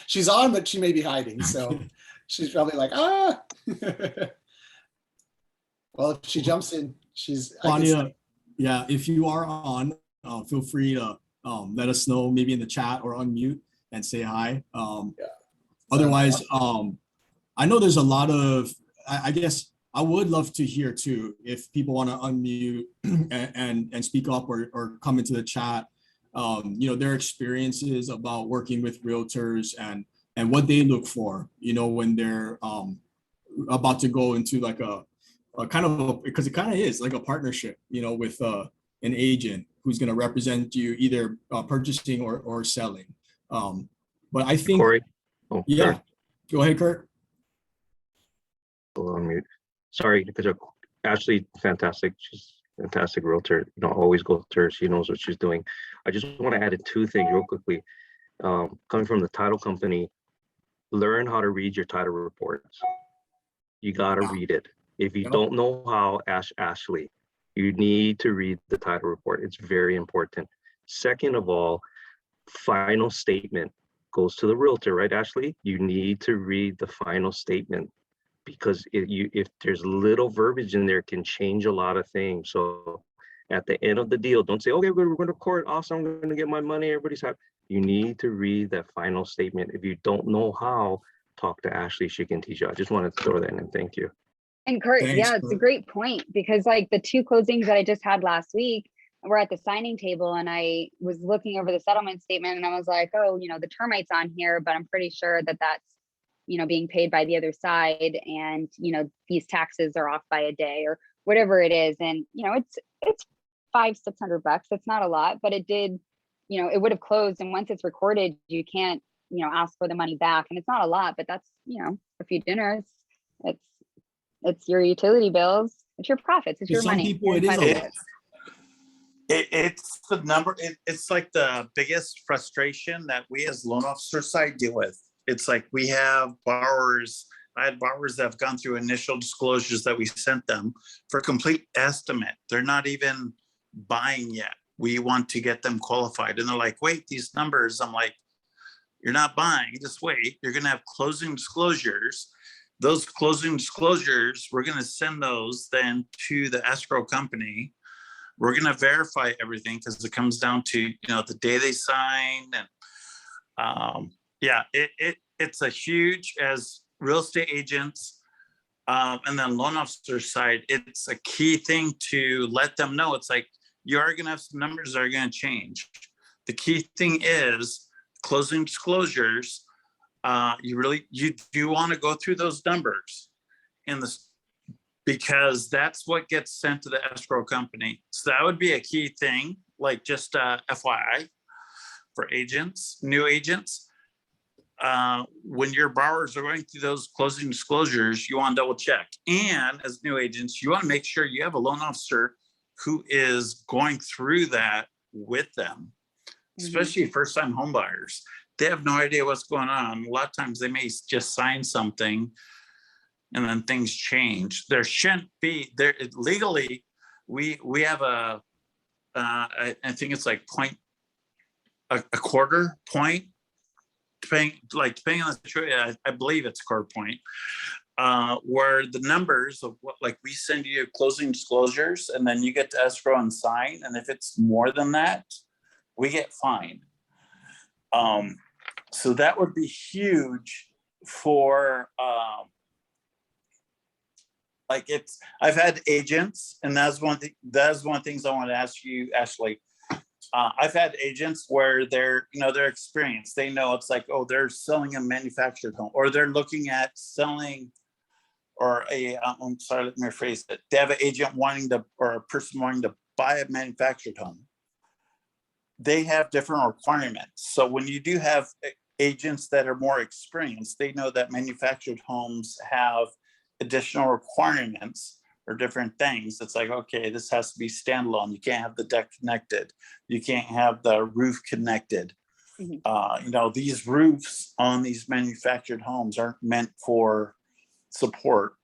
She's on, but she may be hiding. So she's probably like, ah. Well, if she jumps in, Claudia, yeah, if you are on, feel free to let us know, maybe in the chat, or unmute and say hi. Otherwise, I know there's a lot of, I guess I would love to hear too, if people want to unmute and speak up, or come into the chat, their experiences about working with realtors and what they look for, when they're about to go into like a kind of, because it kind of is like a partnership, with an agent who's going to represent you, either purchasing or selling. But I think, Corey. Yeah, Kurt. Go ahead, Kurt. On mute. Sorry, because Ashliey, fantastic. She's a fantastic realtor. Always go to her. She knows what she's doing. I just want to add in 2 things real quickly. Coming from the title company, learn how to read your title reports. You got to read it. If you don't know how, ask Ashliey. You need to read the title report. It's very important. Second of all, final statement goes to the realtor, right, Ashliey? You need to read the final statement, because if there's little verbiage in there, it can change a lot of things. So at the end of the deal, don't say, okay, we're going to court, awesome, I'm going to get my money, everybody's happy. You need to read that final statement. If you don't know how, talk to Ashliey. She can teach you. I just wanted to throw that in. Thank you. And Kurt, Thanks, yeah, it's a great point, because like the 2 closings that I just had last week, we're at the signing table, and I was looking over the settlement statement, and I was like, oh, the termites on here, but I'm pretty sure that that's, being paid by the other side, and, these taxes are off by a day or whatever it is. And, it's $500-600. It's not a lot, but it did, it would have closed. And once it's recorded, you can't, ask for the money back. And it's not a lot, but that's, a few dinners. It's your utility bills. It's your profits. It's your some money. people, it is a lot. It's the number. It's like the biggest frustration that we as loan officer side deal with. It's like we have borrowers. I had borrowers that have gone through initial disclosures that we sent them for complete estimate. They're not even buying yet. We want to get them qualified. And they're like, wait, these numbers. I'm like, you're not buying, just wait. You're going to have closing disclosures. Those closing disclosures, we're going to send those then to the escrow company. We're going to verify everything, because it comes down to, the day they signed. And it's a huge, as real estate agents, and then loan officer side, it's a key thing to let them know. It's like, you are going to have some numbers that are going to change. The key thing is closing disclosures. You do want to go through those numbers because that's what gets sent to the escrow company. So that would be a key thing, like just FYI for agents, new agents. When your borrowers are going through those closing disclosures, you want to double check. And as new agents, you want to make sure you have a loan officer who is going through that with them, especially first-time home buyers. They have no idea what's going on. A lot of times they may just sign something and then things change. There shouldn't be there legally. We have I think it's like a quarter point, depending on the situation. I believe it's a quarter point. where the numbers of what, like we send you closing disclosures and then you get to escrow and sign. And if it's more than that, we get fined. So that would be huge for, like I've had agents, and that's one of the things I want to ask you, Ashliey. I've had agents where they're experienced. They know it's like, oh, they're selling a manufactured home, or they're looking at selling, or I'm sorry, let me rephrase it. They have an agent or a person wanting to buy a manufactured home. They have different requirements. So when you do have agents that are more experienced, they know that manufactured homes have additional requirements or different things. It's like, okay, this has to be standalone. You can't have the deck connected. You can't have the roof connected. These roofs on these manufactured homes aren't meant for support.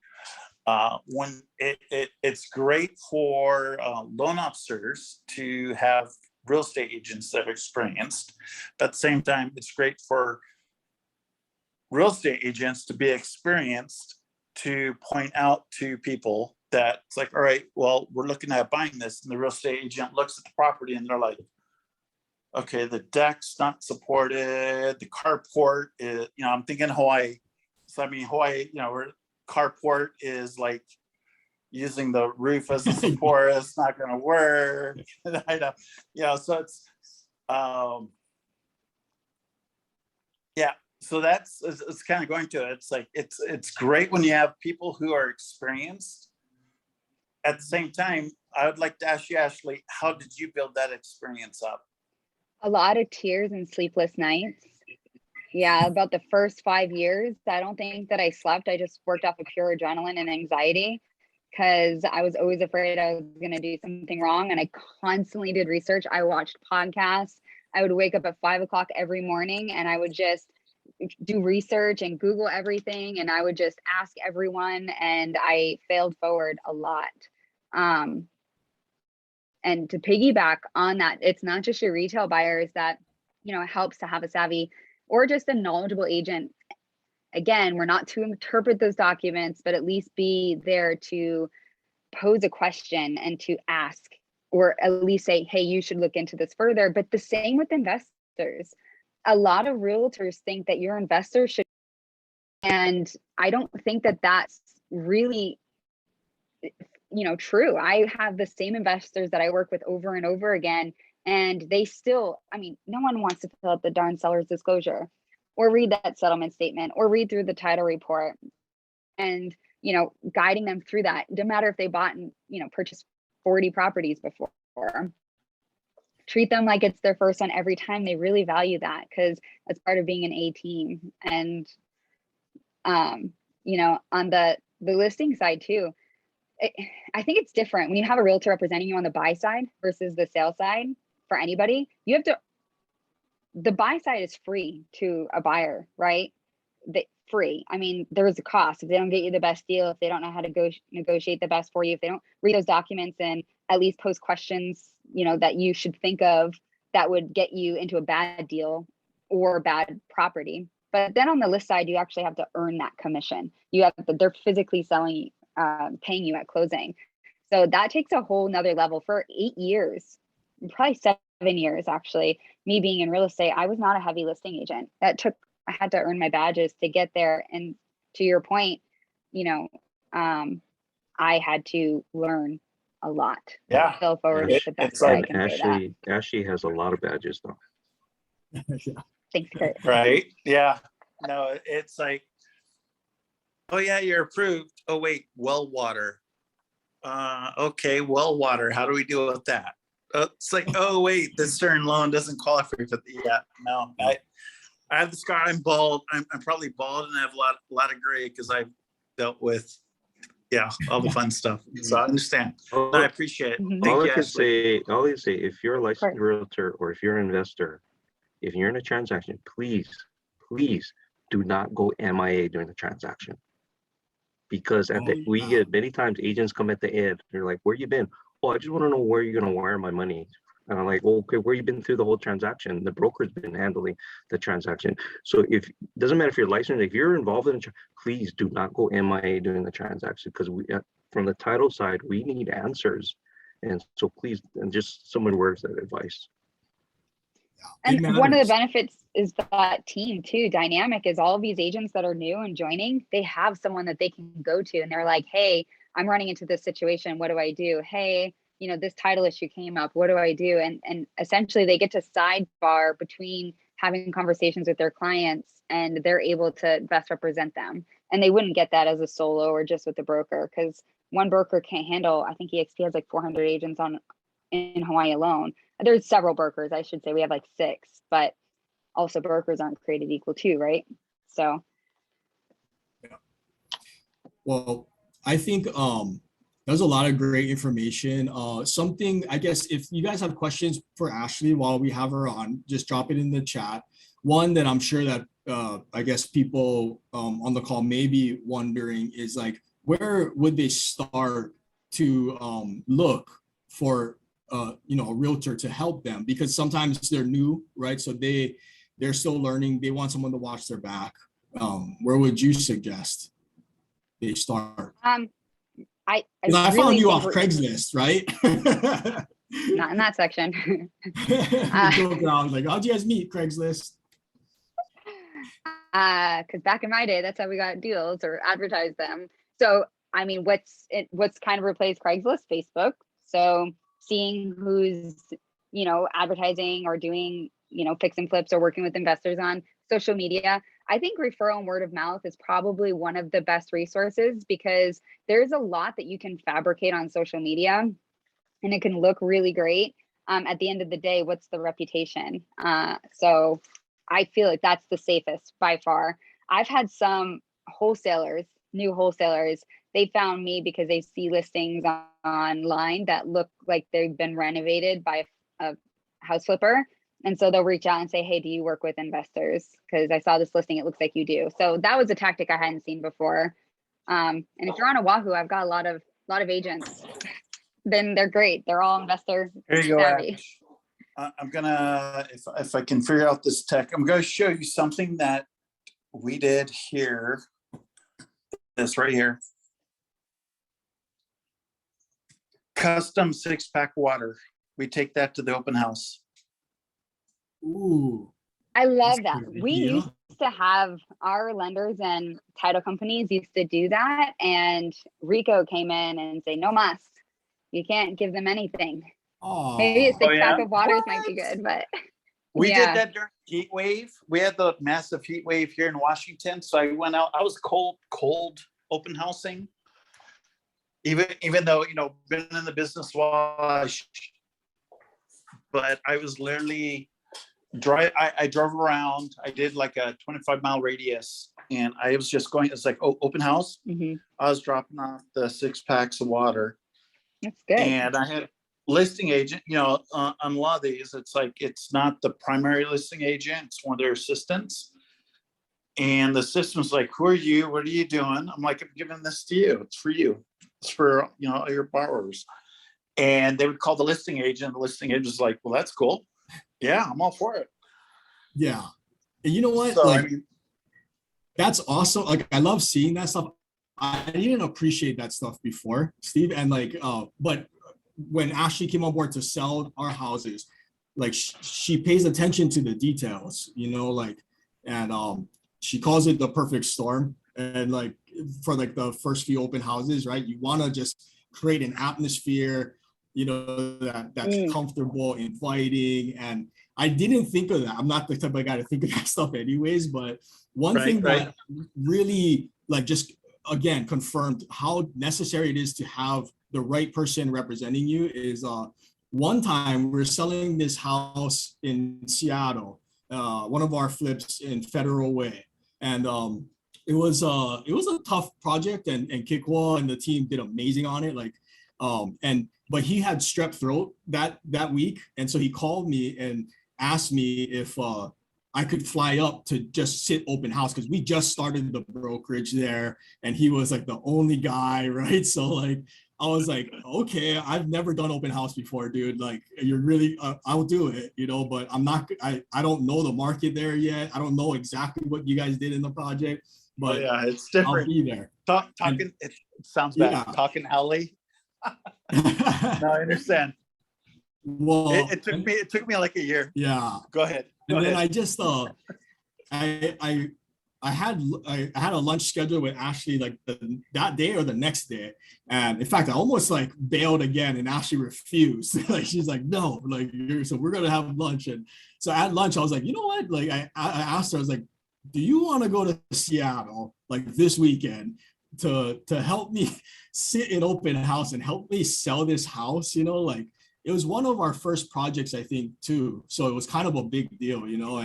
When it's great for loan officers to have real estate agents that are experienced, but at the same time, it's great for real estate agents to be experienced to point out to people that it's like, all right, well, we're looking at buying this, and the real estate agent looks at the property and they're like, okay, the deck's not supported, the carport is, I'm thinking Hawaii. So I mean, Hawaii, where carport is like using the roof as a support, it's not going to work. I know, so it's, so it's kind of going to it. It's like, it's great when you have people who are experienced. At the same time, I would like to ask you, Ashliey, how did you build that experience up? A lot of tears and sleepless nights. Yeah, about the first 5 years, I don't think that I slept. I just worked off of pure adrenaline and anxiety because I was always afraid I was going to do something wrong. And I constantly did research. I watched podcasts. I would wake up at 5 o'clock every morning and I would just do research and Google everything. And I would just ask everyone, and I failed forward a lot. And to piggyback on that, it's not just your retail buyers that, it helps to have a savvy or just a knowledgeable agent. Again, we're not to interpret those documents, but at least be there to pose a question and to ask, or at least say, hey, you should look into this further. But the same with investors. A lot of realtors think that your investor should, and I don't think that that's really true. I have the same investors that I work with over and over again, and they still, no one wants to fill out the darn seller's disclosure or read that settlement statement or read through the title report, and guiding them through that. No matter if they bought and purchased 40 properties before, treat them like it's their first one every time. They really value that because that's part of being an A team. And on the listing side too, I think it's different when you have a realtor representing you on the buy side versus the sale side. For anybody, the buy side is free to a buyer, right? Free. There's a cost if they don't get you the best deal, if they don't know how to negotiate the best for you, if they don't read those documents and at least pose questions, that you should think of that would get you into a bad deal or bad property. But then on the list side, you actually have to earn that commission. They're physically selling, paying you at closing. So that takes a whole nother level. For 8 years, probably 7 years, actually, me being in real estate, I was not a heavy listing agent. I had to earn my badges to get there. And to your point, I had to learn a lot. Yeah. Go forward is the best It's way like I can say that. Ashliey has a lot of badges though. Thanks, Kurt. Right. Yeah. No, it's like, oh yeah, you're approved. Oh wait, well water. Okay, well water. How do we deal with that? It's like, oh wait, this certain loan doesn't qualify for the, yeah. No, I have the scar. I'm bald. I'm probably bald, and I have a lot of gray because I've dealt with, all the fun stuff. So I understand. I appreciate it. Mhm. Thank All you, I can Ashliey. say, if you're a licensed realtor or if you're an investor, if you're in a transaction, please do not go MIA during the transaction. Because we get many times agents come at the end. They're like, "Where you been?" "Oh, I just want to know where you're gonna wire my money And I'm like, well, okay, where you been through the whole transaction? The broker's been handling the transaction. So if doesn't matter if you're licensed, if you're involved in, please do not go MIA during the transaction, because we, from the title side, we need answers. And so please, and just someone words that advice. And one of the benefits is that team too. Dynamic is all of these agents that are new and joining, they have someone that they can go to and they're like, hey, I'm running into this situation. What do I do? Hey, you know, this title issue came up. What do I do? And essentially they get to sidebar between having conversations with their clients, and they're able to best represent them. And they wouldn't get that as a solo or just with the broker, because one broker can't handle, I think EXP has like 400 agents in Hawaii alone. There's several brokers, I should say. We have like 6, but also brokers aren't created equal too, right? So. Yeah. Well, I think there's a lot of great information. Something, I guess, if you guys have questions for Ashliey while we have her on, just drop it in the chat. One that I'm sure that I guess people on the call may be wondering is like, where would they start to look for you know, a realtor to help them? Because sometimes they're new, right? So they're still learning. They want someone to watch their back. Where would you suggest they start? I really found you off Craigslist, right? Not in that section. I was like, how'd you guys meet? Craigslist. Because back in my day, that's how we got deals or advertised them. So I mean, what's kind of replaced Craigslist? Facebook. So seeing who's, you know, advertising or doing, you know, fix and flips or working with investors on social media. I think referral and word of mouth is probably one of the best resources, because there's a lot that you can fabricate on social media and it can look really great. At the end of the day, what's the reputation? So I feel like that's the safest by far. I've had some wholesalers, new wholesalers, they found me because they see listings online that look like they've been renovated by a house flipper. And so they'll reach out and say, hey, do you work with investors? Because I saw this listing, it looks like you do. So that was a tactic I hadn't seen before. And if you're on Oahu, I've got a lot of agents. Then they're great. They're all investor Here you go, savvy. Ash. I'm gonna, if I can figure out this tech, I'm gonna show you something that we did here. This right here. Custom 6-pack water. We take that to the open house. Ooh. I love That's that. good. We Yeah. used to have our lenders and title companies used to do that. And Rico came in and say, no mas. You can't give them anything. Oh, Maybe a 6-pack yeah? of waters might be good, but We yeah. did that during heat wave. We had the massive heat wave here in Washington. So I went out, I was cold open housing. Even though, you know, been in the business while but I was literally I drove around. I did like a 25-mile radius, and I was just going, it's like open house. Mhm. I was dropping off the 6-packs of water. That's good. And I had listing agent, you know, on a lot of these, it's like, it's not the primary listing agent, it's one of their assistants. And the assistant's like, who are you? What are you doing? I'm like, I'm giving this to you. It's for you. It's for, you know, your borrowers. And they would call the listing agent. The listing agent's like, well, that's cool. Yeah, I'm all for it. yeah. And you know what? So, like, I mean, that's awesome. Like, I love seeing that stuff. I didn't appreciate that stuff before, Steve. And like, but when Ashliey came on board to sell our houses, like she pays attention to the details, you know, like, and she calls it the perfect storm. And like, for like the first few open houses, right? You want to just create an atmosphere, you know, that's comfortable, inviting. And I didn't think of that. I'm not the type of guy to think of that stuff anyways, but one thing that really like just again confirmed how necessary it is to have the right person representing you is one time we're selling this house in Seattle, one of our flips in Federal Way. And it was a tough project, and Kikwa and the team did amazing on it. Like, but he had strep throat that week. And so he called me and asked me if I could fly up to just sit open house, because we just started the brokerage there and he was like the only guy, right? So like, I was like, okay, I've never done open house before, dude. Like, you're really, I'll do it, you know, but I don't know the market there yet. I don't know exactly what you guys did in the project, but yeah, it's I'll different. be there. Talking, it sounds bad. Yeah. Talking alley. No, I understand. Well, It took me like a year. yeah. Go ahead. And then I just I had a lunch scheduled with Ashliey like that day or the next day, and in fact I almost like bailed again, and Ashliey refused. Like she's like, no, like so we're gonna have lunch. And so at lunch I was like, you know what? Like I asked her, I was like, do you want to go to Seattle like this weekend to help me sit in open house and help me sell this house? You know, like it was one of our first projects, I think, too. So it was kind of a big deal, you know,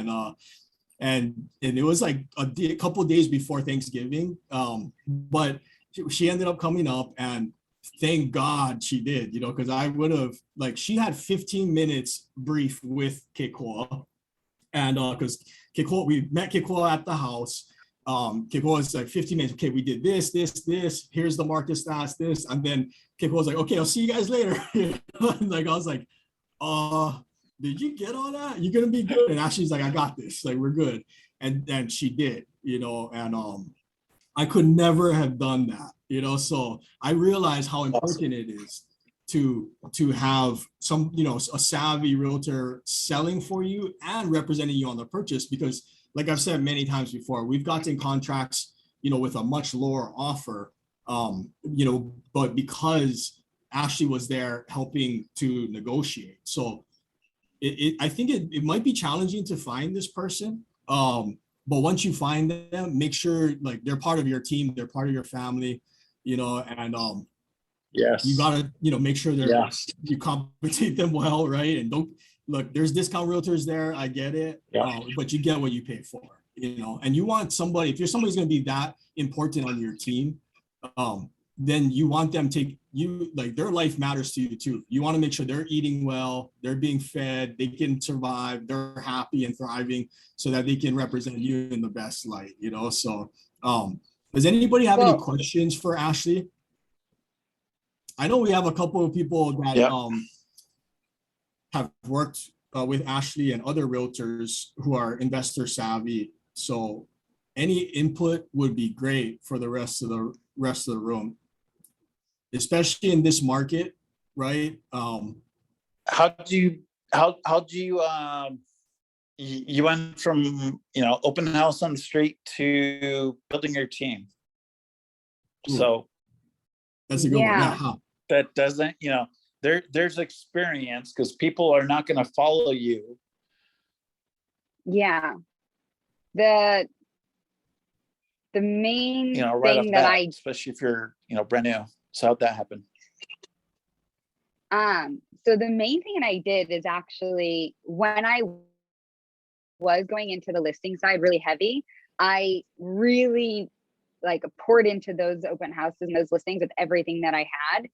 and it was like a couple of days before Thanksgiving. But she ended up coming up, and thank God she did, you know, because I would have, like, she had 15 minutes brief with Kekoa. And because we met Kekoa at the house. Kekoa was like 15 minutes. Okay, we did this. Here's the market stats, this. And then Kekoa was like, okay, I'll see you guys later. And like, I was like, did you get all that? You're gonna be good. And Ashley's like, I got this. Like, we're good. And she did, you know, and I could never have done that, you know. So I realized how important it is to have some, you know, a savvy realtor selling for you and representing you on the purchase, because like I've said many times before, we've gotten contracts, you know, with a much lower offer, you know, but because Ashley was there helping to negotiate. So I think it might be challenging to find this person. But once you find them, make sure like they're part of your team, they're part of your family, you know, and yes, you gotta, you know, make sure you compensate them well, right? And don't look, there's discount realtors there, I get it, but you get what you pay for, you know. And you want somebody, if somebody's gonna be that important on your team, then you want them to, like, their life matters to you too. You want to make sure they're eating well, they're being fed, they can survive, they're happy and thriving, so that they can represent you in the best light, you know. So does anybody have any questions for Ashliey? I know we have a couple of people that have worked with Ashliey and other realtors who are investor savvy. So any input would be great for the rest of the room, especially in this market, right? How do you you went from, you know, open house on the street to building your team? So that's a good one. Yeah. That doesn't, you know, there's experience, because people are not going to follow you. Yeah. The main right thing that especially if you're, you know, brand new. So how'd that happen? So the main thing that I did is actually, when I was going into the listing side really heavy, I really like poured into those open houses and those listings with everything that I had.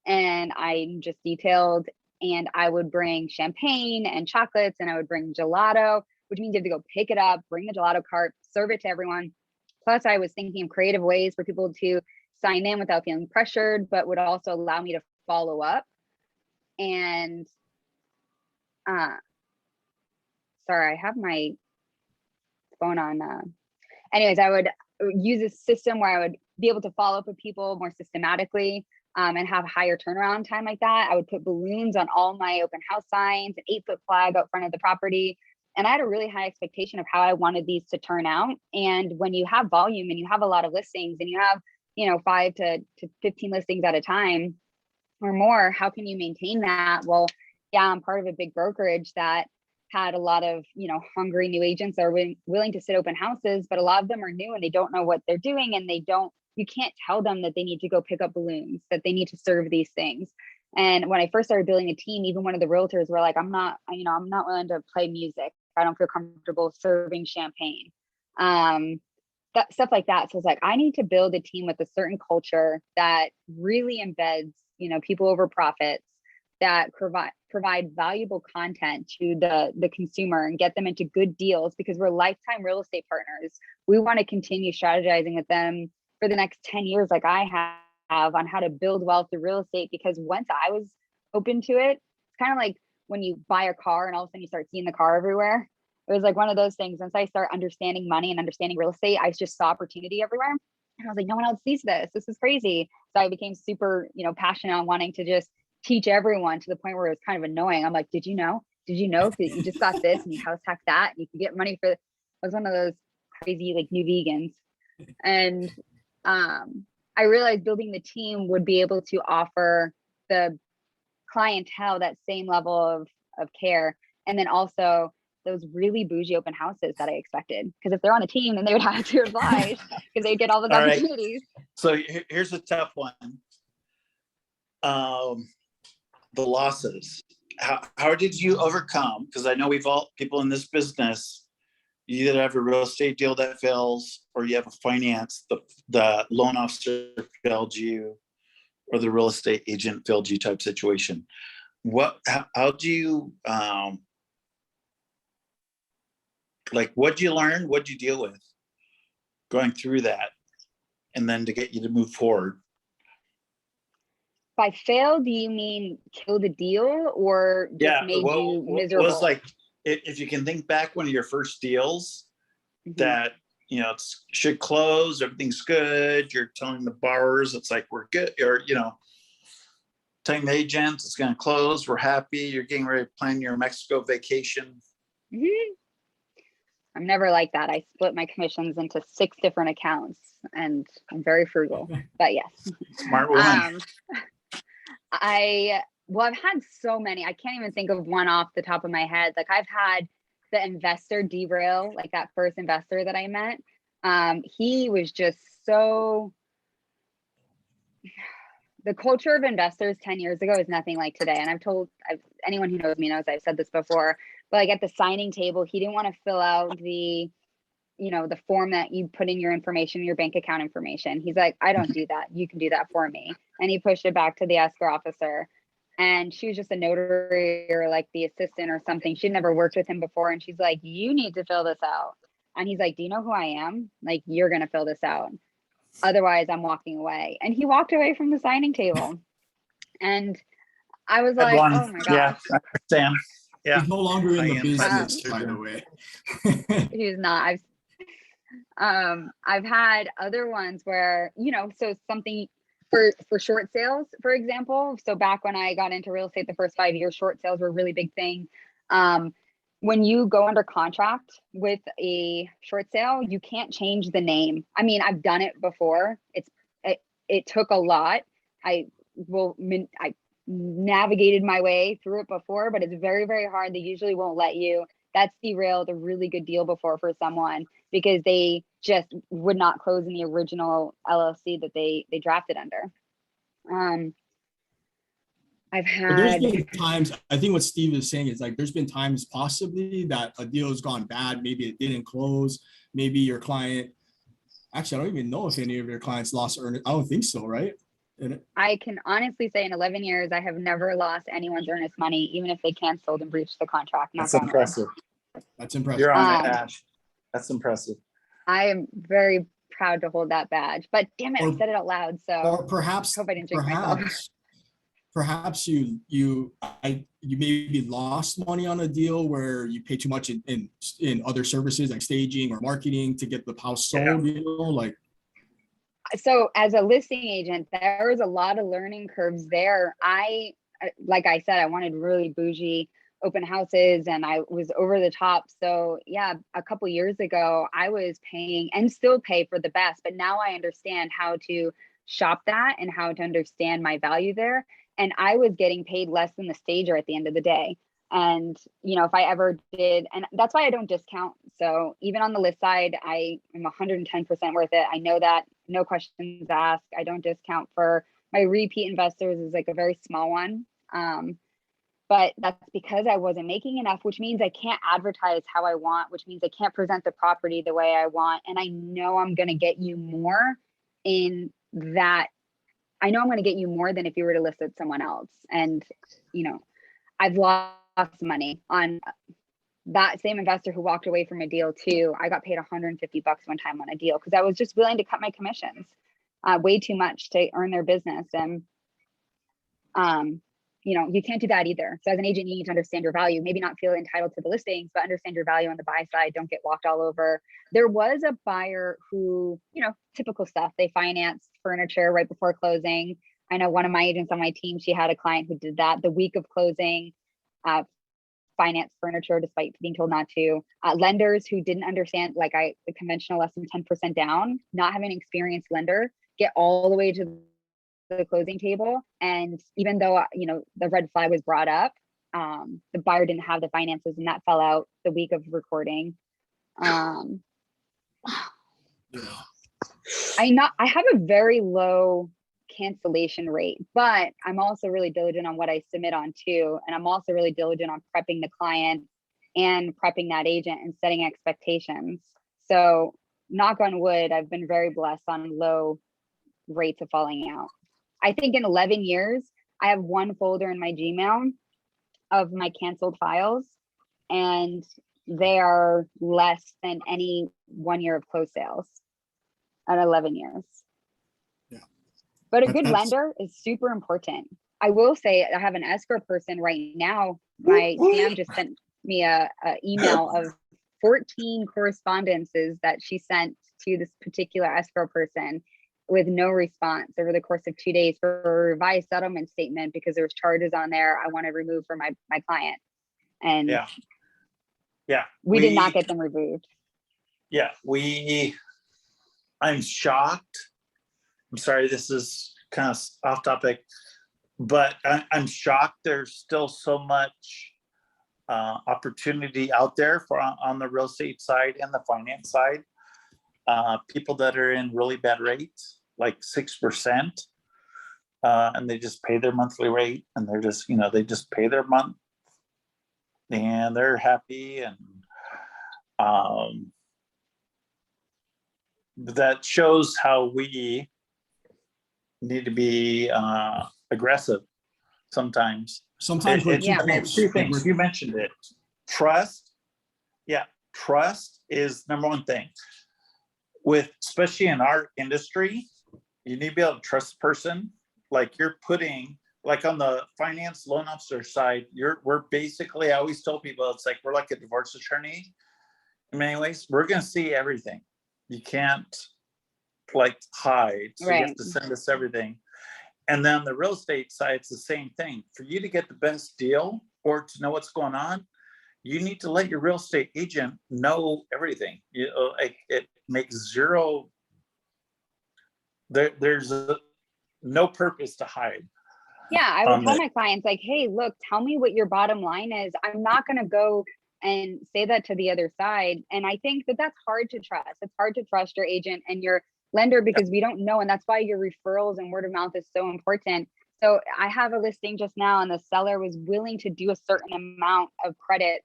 And I just detailed, and I would bring champagne and chocolates, and I would bring gelato, which means you have to go pick it up, bring the gelato cart, serve it to everyone. Plus, I was thinking of creative ways for people to sign in without feeling pressured, but would also allow me to follow up. And sorry, I have my phone on. Anyways, I would use a system where I would be able to follow up with people more systematically, and have higher turnaround time like that. I would put balloons on all my open house signs, an 8-foot flag out front of the property. And I had a really high expectation of how I wanted these to turn out. And when you have volume and you have a lot of listings and you have, you know, 5 to 15 listings at a time or more, how can you maintain that? Well, yeah, I'm part of a big brokerage that had a lot of, you know, hungry new agents that are willing to sit open houses, but a lot of them are new and they don't know what they're doing, and you can't tell them that they need to go pick up balloons, that they need to serve these things. And when I first started building a team, even one of the realtors were like, I'm not willing to play music. I don't feel comfortable serving champagne. That stuff like that. So it's like, I need to build a team with a certain culture that really embeds, you know, people over profits, that provide valuable content to the consumer and get them into good deals, because we're lifetime real estate partners. We want to continue strategizing with them for the next 10 years like I have on how to build wealth through real estate, because once I was open to it, it's kind of like when you buy a car and all of a sudden you start seeing the car everywhere. It was like one of those things. Once I start understanding money and understanding real estate, I just saw opportunity everywhere. And I was like, no one else sees this. This is crazy. So I became super, passionate on wanting to just teach everyone, to the point where it was kind of annoying. I'm like, did you know that you just got this and you house hack that and you can get money for, I was one of those crazy like new vegans. And I realized building the team would be able to offer the clientele that same level of care. And then also those really bougie open houses that I expected. Because if they're on the team, then they would have to oblige because they'd get all those All right. opportunities. So here's a tough one. The losses. How did you overcome? Because I know people in this business, you either have a real estate deal that fails, or you have a finance, the loan officer failed you, or the real estate agent failed you type situation. How do you, what'd you learn? What'd you deal with going through that? And then to get you to move forward? By fail, do you mean kill the deal, or just made you miserable? Was like, if you can think back one of your first deals that, it should close, everything's good, you're telling the borrowers it's like we're good, or telling the agents it's going to close, we're happy, you're getting ready to plan your Mexico vacation. I'm never like that. I split my commissions into 6 different accounts, and I'm very frugal. But yes, Smart woman. I've had so many. I can't even think of one off the top of my head. Like, I've had the investor derail, like that first investor that I met. He was just so, the culture of investors 10 years ago is nothing like today. And anyone who knows me knows I've said this before, but like at the signing table, he didn't want to fill out the form that you put in your information, your bank account information. He's like, I don't do that. You can do that for me. And he pushed it back to the escrow officer. And she was just a notary or like the assistant or something. She'd never worked with him before. And she's like, you need to fill this out. And he's like, do you know who I am? Like, you're going to fill this out. Otherwise, I'm walking away. And he walked away from the signing table. And I was like, oh my God. Yeah, I understand. Yeah. He's no longer in the am business, by the way. He's not. I've had other ones where, so something for short sales, for example. So back when I got into real estate, the first 5 years, short sales were a really big thing. When you go under contract with a short sale, you can't change the name. I mean, I've done it before. It took a lot. I navigated my way through it before, but it's very, very hard. They usually won't let you. That's derailed a really good deal before for someone, because they just would not close in the original LLC that they drafted under. I've had. There's been times, I think what Steve is saying is like, there's been times possibly that a deal has gone bad. Maybe it didn't close. Maybe your client, actually, I don't even know if any of your clients lost earnest. I don't think so, right? I can honestly say in 11 years, I have never lost anyone's earnest money, even if they canceled and breached the contract. That's impressive. That's impressive. You're on it, Ash. That's impressive. I am very proud to hold that badge, but damn it, I said it out loud. So or perhaps, I hope I didn't drink myself. Perhaps you maybe lost money on a deal where you pay too much in other services like staging or marketing to get the house sold. Yeah. So as a listing agent, there was a lot of learning curves there. Like I said, I wanted really bougie open houses and I was over the top. So yeah, a couple years ago, I was paying and still pay for the best, but now I understand how to shop that and how to understand my value there. And I was getting paid less than the stager at the end of the day. And, if I ever did, and that's why I don't discount. So even on the list side, I am 110% worth it. I know that, no questions asked. I don't discount. For my repeat investors is like a very small one. But that's because I wasn't making enough, which means I can't advertise how I want, which means I can't present the property the way I want. And I know I'm going to get you more in that. I know I'm going to get you more than if you were to list with someone else. And, I've lost money on that same investor who walked away from a deal too. I got paid $150 one time on a deal because I was just willing to cut my commissions. way too much to earn their business. And, you know, you can't do that either. So as an agent, you need to understand your value, maybe not feel entitled to the listings, but understand your value on the buy side. Don't get walked all over. There was a buyer who, you know, typical stuff. They financed furniture right before closing. I know one of my agents on my team, she had a client who did that the week of closing, finance furniture despite being told not to. Lenders who didn't understand, like the conventional less than 10% down, not having an experienced lender, get all the way to the closing table. And even though, you know, the red flag was brought up, the buyer didn't have the finances, and that fell out the week of recording. I have a very low cancellation rate, but I'm also really diligent on what I submit on too. And I'm also really diligent on prepping the client and prepping that agent and setting expectations. So knock on wood, I've been very blessed on low rates of falling out. I think in 11 years, I have one folder in my Gmail of my canceled files, and they are less than any 1 year of closed sales at 11 years. Yeah. But a good lender is super important. I will say I have an escrow person right now. My TM just sent me a email of 14 correspondences that she sent to this particular escrow person with no response over the course of 2 days for a revised settlement statement because there was charges on there I want to remove for my client. And we did not get them removed. I'm shocked. I'm sorry, this is kind of off topic, but I'm shocked there's still so much opportunity out there on the real estate side and the finance side. People that are in really bad rates, like 6%, and they just pay their monthly rate, and they're just, you know, they just pay their month and they're happy. And that shows how we need to be aggressive sometimes. Sometimes two things. You mentioned it. Trust. Yeah, trust is number one thing. Especially in our industry, you need to be able to trust the person. Like you're putting, like on the finance loan officer side, we're basically, I always tell people, it's like we're like a divorce attorney. In many ways, we're going to see everything. You can't like hide. So you have to send us everything. And then the real estate side, it's the same thing. For you to get the best deal or to know what's going on, you need to let your real estate agent know everything. It makes zero. There's no purpose to hide. Yeah, I would tell my clients like, hey, look, tell me what your bottom line is. I'm not going to go and say that to the other side. And I think that that's hard to trust. It's hard to trust your agent and your lender because we don't know. And that's why your referrals and word of mouth is so important. So I have a listing just now and the seller was willing to do a certain amount of credit.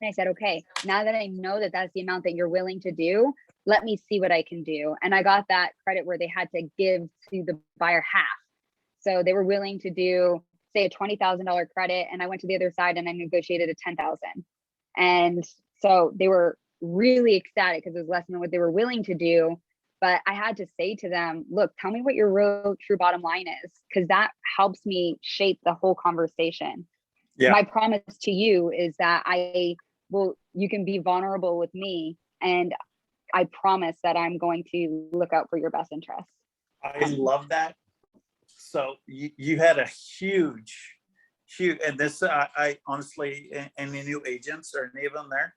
And I said, okay, now that I know that that's the amount that you're willing to do, let me see what I can do. And I got that credit where they had to give to the buyer half. So they were willing to do, say, a $20,000 credit. And I went to the other side and I negotiated a $10,000. And so they were really ecstatic because it was less than what they were willing to do. But I had to say to them, look, tell me what your real true bottom line is, because that helps me shape the whole conversation. Yeah. My promise to you is that you can be vulnerable with me. And I promise that I'm going to look out for your best interests. I love that. So you had a huge, and this, I honestly, any new agents or any of them there,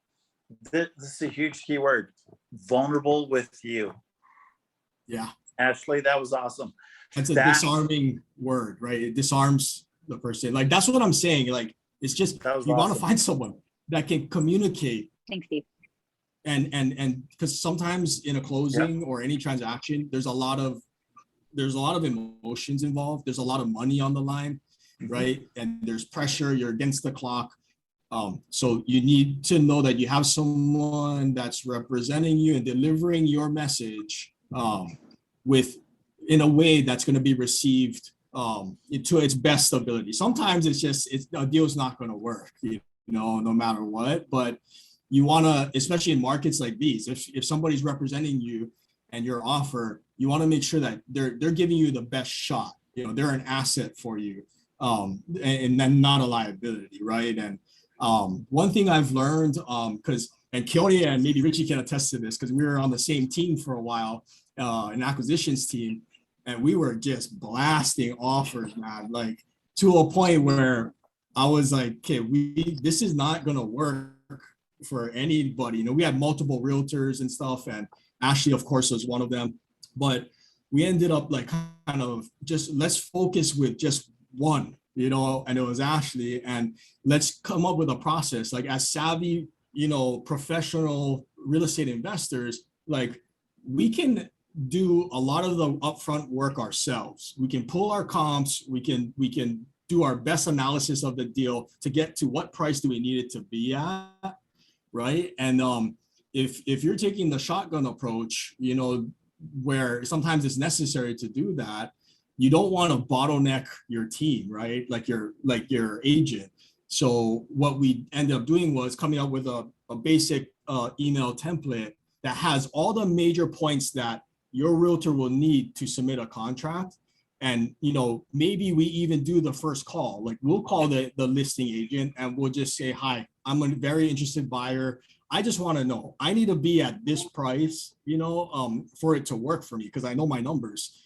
this is a huge key word, vulnerable with you. Yeah. Ashliey, that was awesome. That's a disarming word, right? It disarms the person. Like, that's what I'm saying. Like, it's just, you want to find someone that can communicate. Thanks, Steve. And because sometimes in a closing or any transaction, there's a lot of emotions involved. There's a lot of money on the line, right? And there's pressure, you're against the clock. So you need to know that you have someone that's representing you and delivering your message in a way that's going to be received to its best ability. Sometimes a deal's not going to work, no matter what, but you want to, especially in markets like these, if somebody's representing you and your offer, you want to make sure that they're giving you the best shot. You know, they're an asset for you, and then not a liability, right? And one thing I've learned, because and Keone and maybe Richie can attest to this, because we were on the same team for a while, an acquisitions team, and we were just blasting offers, man, like to a point where I was like, okay, this is not gonna work for anybody. You know, we had multiple realtors and stuff, and Ashliey, of course, was one of them. But we ended up like kind of just let's focus with just one, you know, and it was Ashliey, and let's come up with a process. Like as savvy, you know, professional real estate investors, like we can do a lot of the upfront work ourselves. We can pull our comps, we can do our best analysis of the deal to get to what price do we need it to be at, right? And if you're taking the shotgun approach, you know, where sometimes it's necessary to do that, you don't want to bottleneck your team, right? Like your agent. So what we ended up doing was coming up with a basic email template that has all the major points that your realtor will need to submit a contract. And, you know, maybe we even do the first call. Like we'll call the listing agent and we'll just say, hi, I'm a very interested buyer. I just want to know, I need to be at this price, you know, for it to work for me, because I know my numbers.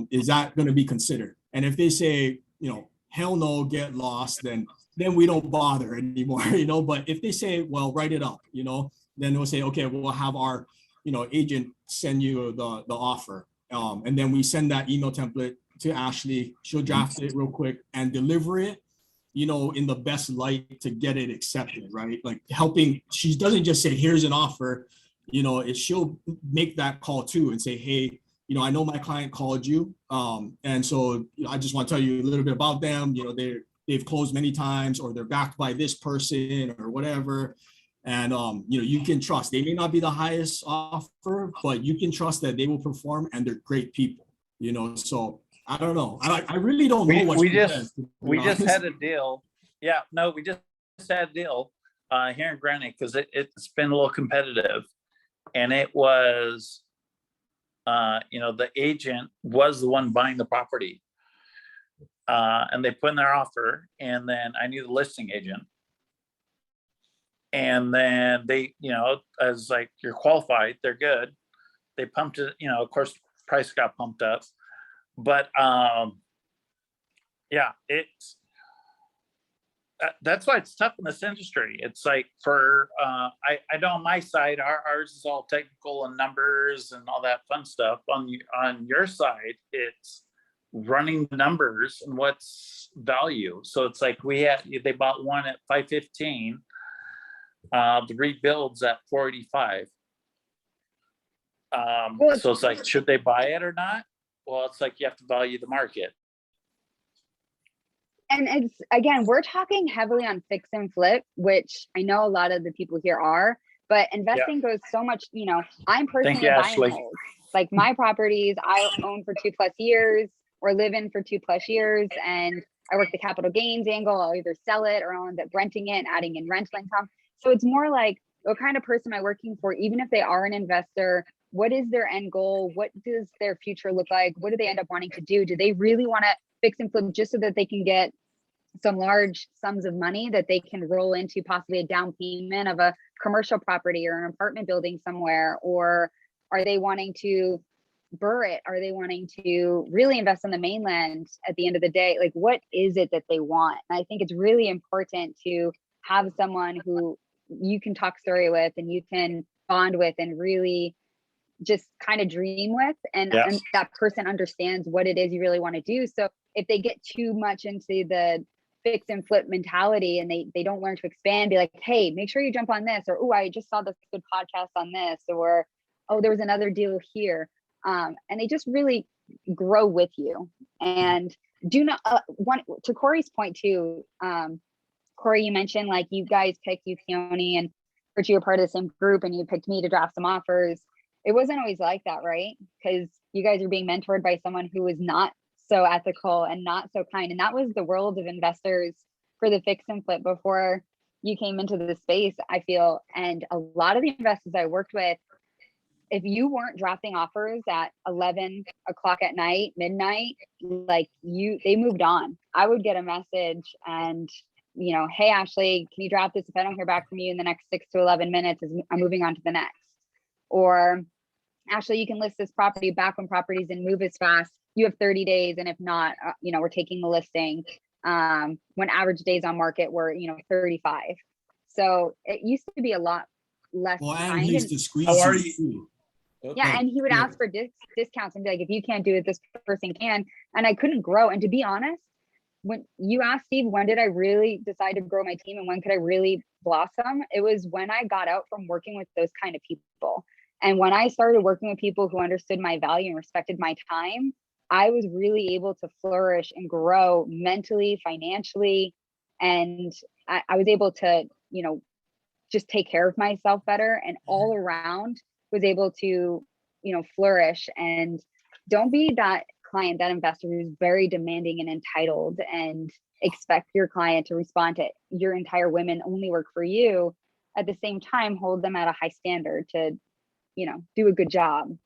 Is that going to be considered? And if they say, you know, hell no, get lost, then we don't bother anymore, you know. But if they say, well, write it up, you know, then we'll say, okay, we'll have our, you know, agent send you the offer. And then we send that email template to Ashliey. She'll draft it real quick and deliver it, you know, in the best light to get it accepted, right? Like helping, she doesn't just say, here's an offer, you know, she'll make that call too and say, hey, you know, I know my client called you. And so you know, I just want to tell you a little bit about them. You know, they've closed many times, or they're backed by this person or whatever. And, you know, you can trust, they may not be the highest offer, but you can trust that they will perform and they're great people, you know? So I don't know. I really don't know what we just had a deal. Yeah, no, we just had a deal here in Granite, because it's been a little competitive, and it was, you know, the agent was the one buying the property, and they put in their offer, and then I knew the listing agent, and then they, you know, as like, you're qualified, they're good. They pumped it, you know, of course, price got pumped up. But yeah, it's that's why it's tough in this industry. It's like for I know on my side, ours is all technical and numbers and all that fun stuff. On your side, it's running the numbers and what's value. So it's like they bought one at 515. The rebuilds at 485. So it's like, should they buy it or not? Well, it's like you have to value the market. And it's, again, we're talking heavily on fix and flip, which I know a lot of the people here are, but investing goes so much, you know, I'm personally a buy and hold. Like my properties I own for 2+ years or live in for 2+ years. And I work the capital gains angle. I'll either sell it or I'll end up renting it and adding in rental income. So it's more like, what kind of person am I working for? Even if they are an investor, what is their end goal? What does their future look like? What do they end up wanting to do? Do they really want to fix and flip just so that they can get some large sums of money that they can roll into possibly a down payment of a commercial property or an apartment building somewhere? Or are they wanting to burr it? Are they wanting to really invest on the mainland at the end of the day? Like, what is it that they want? And I think it's really important to have someone who you can talk story with and you can bond with and really just kind of dream with, and that person understands what it is you really want to do. So if they get too much into the fix and flip mentality and they don't learn to expand, be like, hey, make sure you jump on this, or oh, I just saw this good podcast on this, or oh, there was another deal here, and they just really grow with you. And do not to Corey's point too, Corey, you mentioned like you guys picked Keone and Richie, you were part of the same group, and you picked me to draft some offers. It wasn't always like that, right? Because you guys are being mentored by someone who is not so ethical and not so kind. And that was the world of investors for the fix and flip before you came into the space, I feel. And a lot of the investors I worked with, if you weren't dropping offers at 11 o'clock at night, midnight, like they moved on. I would get a message and, you know, hey, Ashley, can you drop this? If I don't hear back from you in the next 6 to 11 minutes, I'm moving on to the next. Or Ashley, you can list this property back when properties and move as fast. You have 30 days. And if not, you know, we're taking the listing. When average days on market were, you know, 35. So it used to be a lot less Well, and kind. he used to squeeze How are you too. Yeah, and he would ask for discounts and be like, if you can't do it, this person can. And I couldn't grow. And to be honest, when you asked Steve, when did I really decide to grow my team and when could I really blossom? It was when I got out from working with those kind of people. And when I started working with people who understood my value and respected my time, I was really able to flourish and grow mentally, financially. And I was able to, you know, just take care of myself better, and all around was able to, you know, flourish. And don't be that client, that investor who's very demanding and entitled and expect your client to respond to your entire women only work for you. At the same time, hold them at a high standard to, you know, do a good job.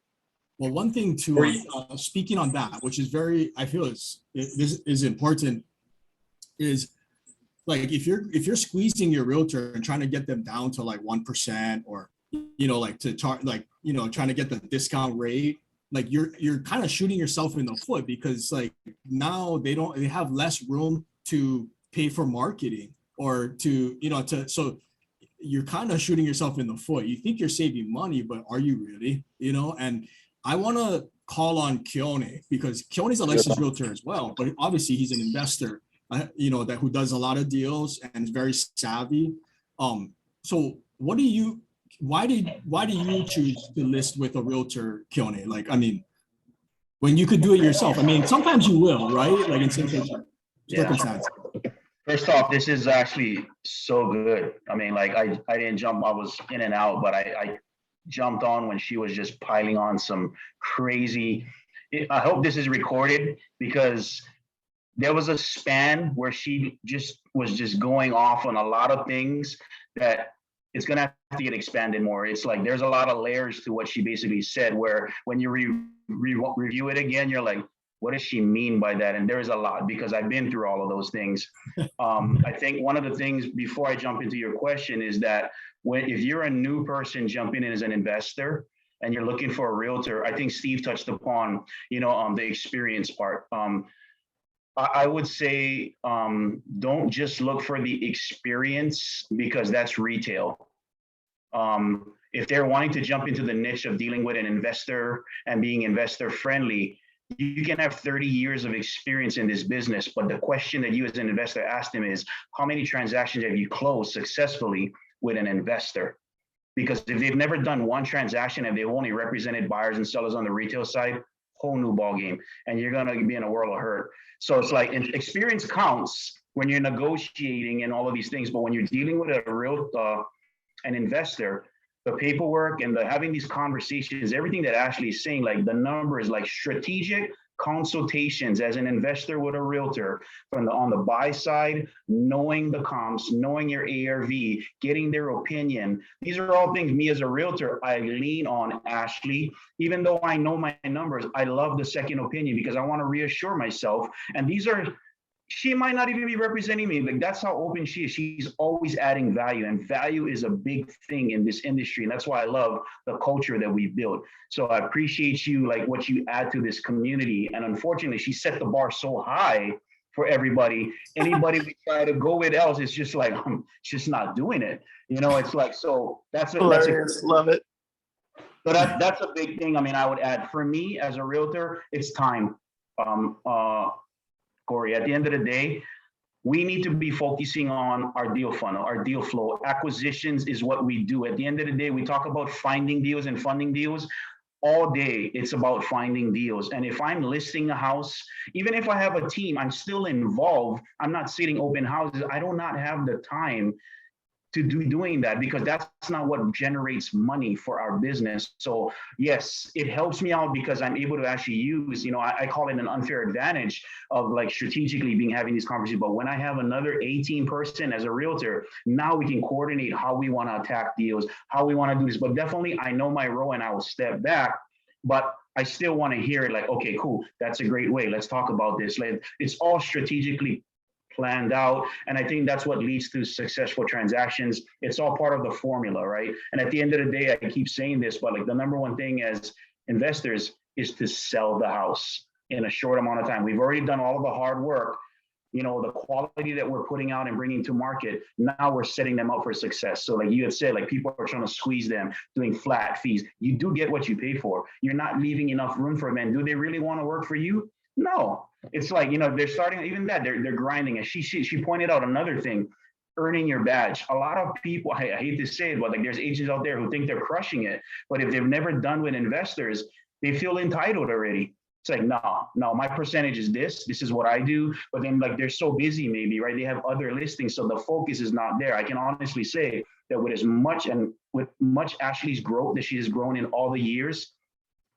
Well, one thing to speaking on that, which is very, I feel this is important, is like if you're squeezing your realtor and trying to get them down to like 1%, or you know, like to charge, like, you know, trying to get the discount rate, like you're kind of shooting yourself in the foot, because like now they have less room to pay for marketing or to, you know, so you're kind of shooting yourself in the foot. You think you're saving money, but are you really? You know, and I want to call on Keone, because Keone's a licensed realtor as well, but obviously he's an investor, you know, who does a lot of deals and is very savvy. So why do you choose to list with a realtor, Keone? Like, I mean, when you could do it yourself. I mean, sometimes you will, right? Like in some circumstances. First off, this is actually so good. I mean, like I didn't jump, I was in and out, but I jumped on when she was just piling on some crazy. I hope this is recorded, because there was a span where she was just going off on a lot of things that it's going to have to get expanded more. It's like there's a lot of layers to what she basically said, where when you review it again, you're like, what does she mean by that? And there is a lot, because I've been through all of those things. I think one of the things, before I jump into your question, is that if you're a new person jumping in as an investor and you're looking for a realtor, I think Steve touched upon, you know, the experience part. I would say don't just look for the experience, because that's retail. If they're wanting to jump into the niche of dealing with an investor and being investor friendly, you can have 30 years of experience in this business, but the question that you as an investor ask them is, how many transactions have you closed successfully with an investor? Because if they've never done one transaction and they've only represented buyers and sellers on the retail side, whole new ball game, and you're gonna be in a world of hurt. So it's like experience counts when you're negotiating and all of these things, but when you're dealing with an investor, the paperwork and having these conversations, everything that Ashley is saying, like the numbers, like strategic consultations as an investor with a realtor on the buy side, knowing the comps, knowing your ARV, getting their opinion. These are all things me as a realtor, I lean on Ashley. Even though I know my numbers, I love the second opinion because I want to reassure myself. And she might not even be representing me. Like, that's how open she is. She's always adding value, and value is a big thing in this industry. And that's why I love the culture that we built. So I appreciate you, like what you add to this community. And unfortunately, she set the bar so high for everybody. Anybody we try to go with else, it's just like, just not doing it. You know, it's like, so that's hilarious. Love it. So that's a big thing. I mean, I would add, for me as a realtor, it's time. Corey, at the end of the day, we need to be focusing on our deal funnel, our deal flow. Acquisitions is what we do. At the end of the day, we talk about finding deals and funding deals. All day, it's about finding deals. And if I'm listing a house, even if I have a team, I'm still involved. I'm not sitting open houses. I do not have the time to doing that, because that's not what generates money for our business. So yes, it helps me out because I'm able to actually use, I call it an unfair advantage of like strategically having these conversations. But when I have another 18 person as a realtor, now we can coordinate how we want to attack deals, how we want to do this. But definitely I know my role and I will step back, but I still want to hear it like, okay, cool, that's a great way. Let's talk about this. Like, it's all strategically planned out. And I think that's what leads to successful transactions. It's all part of the formula, right? And at the end of the day, I keep saying this, but like the number one thing as investors is to sell the house in a short amount of time. We've already done all of the hard work, the quality that we're putting out and bringing to market. Now we're setting them up for success. So like you had said, like people are trying to squeeze them, doing flat fees. You do get what you pay for. You're not leaving enough room for them. Do they really want to work for you? No. It's like, they're starting, even that, they're grinding. And she pointed out another thing, earning your badge. A lot of people, I hate to say it, but like there's agents out there who think they're crushing it. But if they've never done with investors, they feel entitled already. It's like, no, my percentage is this is what I do. But then like they're so busy maybe, right? They have other listings. So the focus is not there. I can honestly say that with much Ashliey's growth that she has grown in all the years,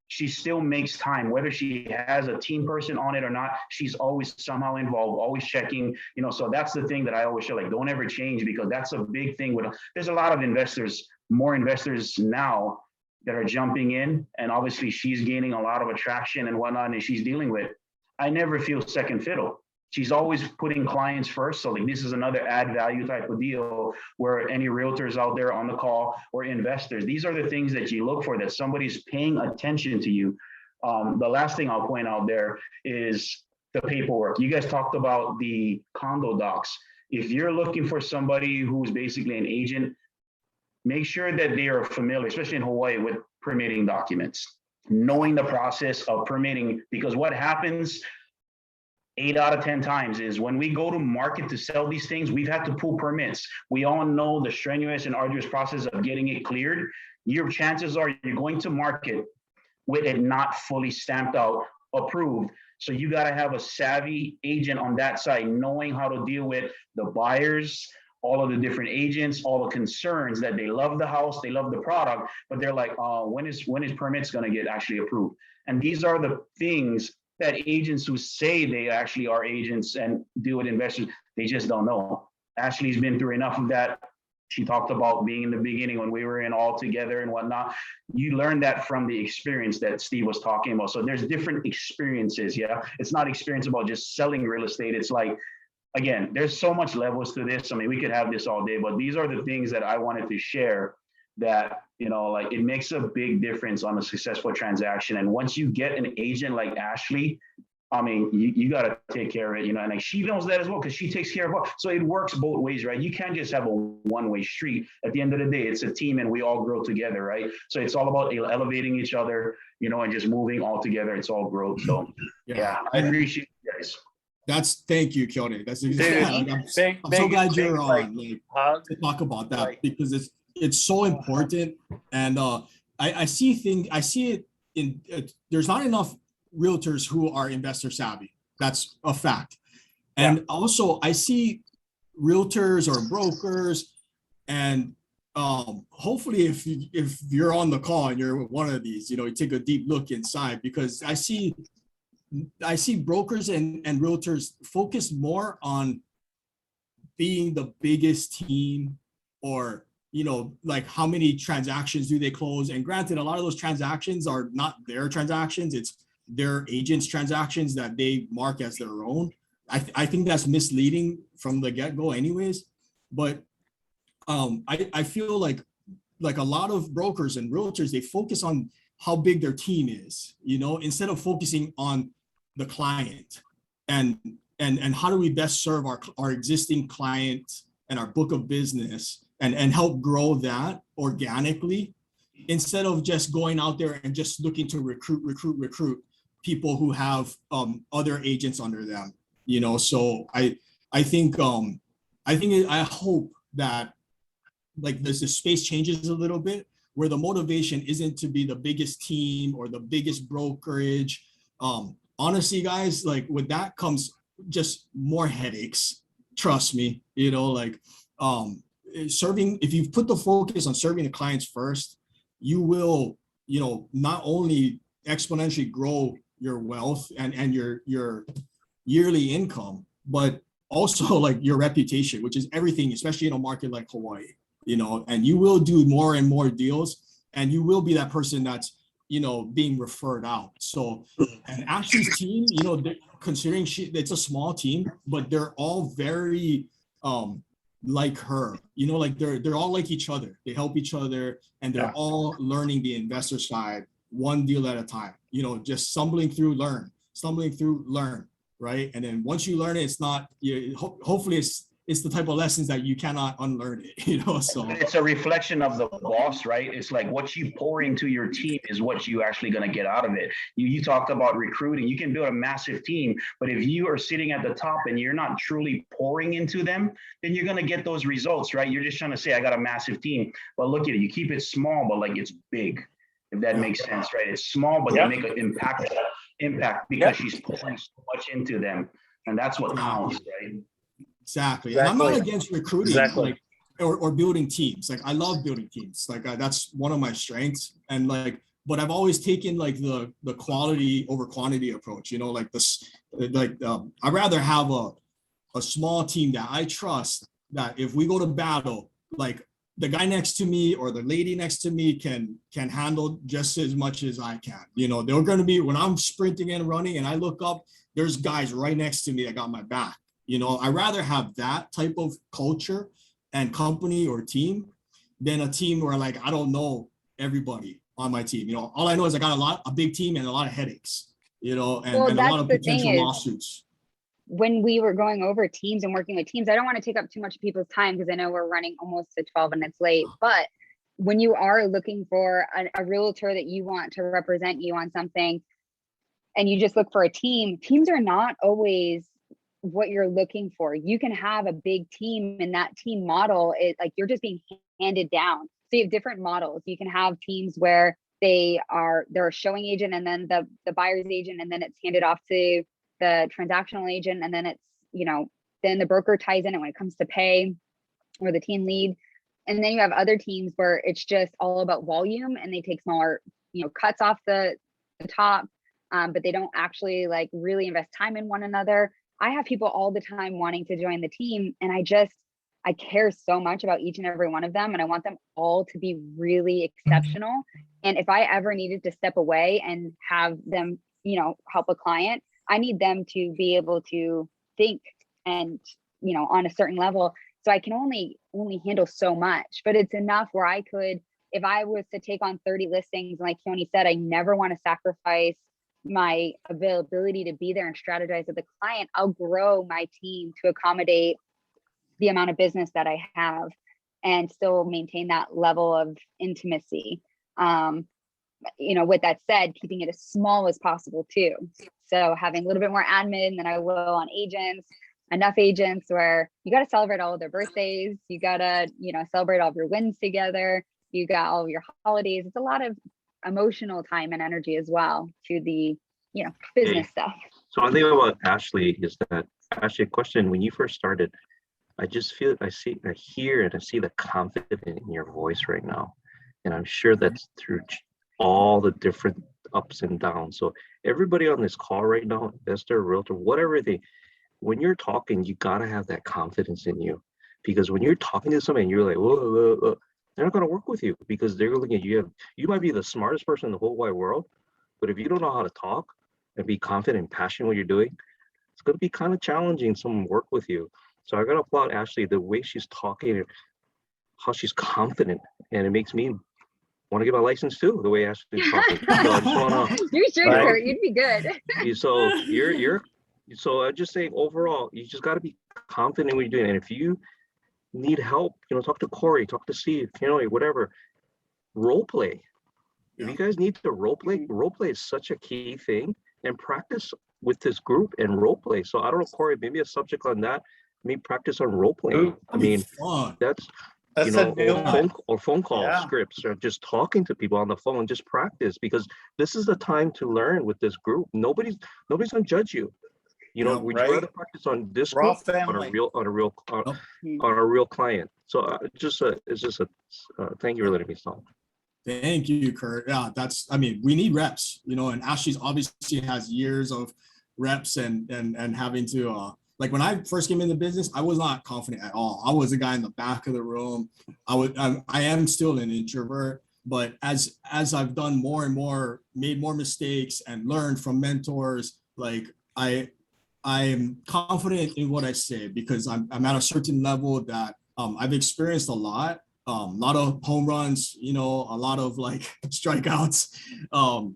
she still makes time, whether she has a team person on it or not, she's always somehow involved, always checking, so that's the thing that I always show, like, don't ever change, because that's a big thing there's a lot of investors, more investors now that are jumping in, and obviously she's gaining a lot of attraction and whatnot, and she's dealing with, I never feel second fiddle. She's always putting clients first. So like this is another add value type of deal where any realtors out there on the call or investors, these are the things that you look for, that somebody's paying attention to you. The last thing I'll point out there is the paperwork. You guys talked about the condo docs. If you're looking for somebody who's basically an agent, make sure that they are familiar, especially in Hawaii, with permitting documents, knowing the process of permitting, because what happens 8 out of 10 times is when we go to market to sell these things, we've had to pull permits. We all know the strenuous and arduous process of getting it cleared. Your chances are you're going to market with it not fully stamped out, approved. So you got to have a savvy agent on that side, knowing how to deal with the buyers, all of the different agents, all the concerns that they love the house, they love the product, but they're like, when is permits going to get actually approved? And these are the things that agents who say they actually are agents and deal with investors, they just don't know. Ashliey's been through enough of that. She talked about being in the beginning when we were in all together and whatnot. You learn that from the experience that Steve was talking about. So there's different experiences, yeah? It's not experience about just selling real estate. It's like, again, there's so much levels to this. I mean, we could have this all day, but these are the things that I wanted to share that, like it makes a big difference on a successful transaction. And once you get an agent like Ashliey, I mean, you got to take care of it, and like she knows that as well, because she takes care of it. So it works both ways, right? You can't just have a one-way street. At the end of the day, it's a team and we all grow together, right? So it's all about elevating each other, and just moving all together. It's all growth. So yeah, I appreciate you guys. Thank you, Keone. That's exactly. I'm so glad you're on to talk about that, because it's so important. And I see it in there's not enough realtors who are investor savvy. That's a fact. And also I see realtors or brokers, and hopefully if you're on the call and you're one of these, you take a deep look inside, because I see brokers and realtors focus more on being the biggest team, or like how many transactions do they close. And granted, a lot of those transactions are not their transactions, it's their agents' transactions that they mark as their own. I think that's misleading from the get-go anyways. But I feel like a lot of brokers and realtors, they focus on how big their team is, instead of focusing on the client and how do we best serve our existing clients and our book of business and help grow that organically, instead of just going out there and just looking to recruit people who have other agents under them, So I hope that like the space changes a little bit, where the motivation isn't to be the biggest team or the biggest brokerage. Honestly, guys, like with that comes just more headaches. Trust me, serving, if you put the focus on serving the clients first, you will, not only exponentially grow your wealth and your yearly income, but also like your reputation, which is everything, especially in a market like Hawaii, and you will do more and more deals, and you will be that person that's, being referred out. So, and Ashley's team, considering it's a small team, but they're all very, like her, like they're all like each other. They help each other, and they're all learning the investor side one deal at a time, just stumbling through, learn, right? And then once you learn it, it's not, hopefully it's the type of lessons that you cannot unlearn it, so. It's a reflection of the boss, right? It's like what you pour into your team is what you actually going to get out of it. You talked about recruiting. You can build a massive team, but if you are sitting at the top and you're not truly pouring into them, then you're going to get those results, right? You're just trying to say, I got a massive team, but look at it. You keep it small, but like it's big, if that makes sense, right? It's small, but you make an impact because she's pouring so much into them. And that's what counts, right? Exactly. And I'm not against recruiting, like, or building teams. Like, I love building teams. Like, that's one of my strengths. And like, but I've always taken like the quality over quantity approach. Like this, I'd rather have a small team that I trust, that if we go to battle, like the guy next to me or the lady next to me can handle just as much as I can. They're going to be, when I'm sprinting and running and I look up, there's guys right next to me that got my back. I'd rather have that type of culture and company or team than a team where like, I don't know everybody on my team. All I know is I got a big team and a lot of headaches, and a lot of potential lawsuits. When we were going over teams and working with teams, I don't want to take up too much of people's time because I know we're running almost to 12 minutes late, but when you are looking for a realtor that you want to represent you on something and you just look for a team, teams are not always what you're looking for. You can have a big team, and that team model is like you're just being handed down. So you have different models. You can have teams where they're a showing agent and then the buyer's agent, and then it's handed off to the transactional agent, and then it's, then the broker ties in it when it comes to pay, or the team lead. And then you have other teams where it's just all about volume, and they take smaller, cuts off the top, but they don't actually like really invest time in one another. I have people all the time wanting to join the team, and I care so much about each and every one of them, and I want them all to be really exceptional. And if I ever needed to step away and have them, help a client, I need them to be able to think and, on a certain level. So I can only handle so much, but it's enough where I could, if I was to take on 30 listings, like Keone said, I never want to sacrifice my availability to be there and strategize with the client. I'll grow my team to accommodate the amount of business that I have and still maintain that level of intimacy. With that said, keeping it as small as possible too. So having a little bit more admin than I will on agents, enough agents where you got to celebrate all of their birthdays. You got to, celebrate all of your wins together. You got all of your holidays. It's a lot of emotional time and energy as well to the, business stuff. So I think about Ashliey is that, Ashliey, a question, when you first started, I just feel, I hear and I see the confidence in your voice right now. And I'm sure that's through all the different ups and downs. So everybody on this call right now, investor, realtor, whatever when you're talking, you gotta have that confidence in you. Because when you're talking to somebody and you're like, whoa, they're not gonna work with you because they're looking at you. You might be the smartest person in the whole wide world, but if you don't know how to talk and be confident and passionate in what you're doing, it's gonna be kind of challenging someone work with you. So I gotta applaud Ashliey, the way she's talking, how she's confident, and it makes me want to get my license too, the way Ashley's talking. So I just wanna, you should, you'd be good. So I just say overall, you just got to be confident in what you're doing. And if you need help, talk to Corey, talk to Steve, whatever. Role play. If you guys need to role play is such a key thing. And practice with this group and role play. So I don't know, Corey, maybe a subject on that. Maybe practice on role playing. I mean, that's phone call scripts, or just talking to people on the phone. Just practice, because this is the time to learn with this group. Nobody's gonna judge you. You know, Yeah, would you right? rather practice on this Raw scope on family. a real client? So it's just a thank you for letting me talk. Thank you, Kurt. Yeah, I mean, we need reps, you know, and Ashliey's obviously has years of reps and having to, like when I first came into business, I was not confident at all. I was a guy in the back of the room. I am still an introvert, but as I've done more and more, made more mistakes and learned from mentors, like I am confident in what I say because I'm at a certain level that I've experienced a lot of home runs, you know, a lot of like strikeouts.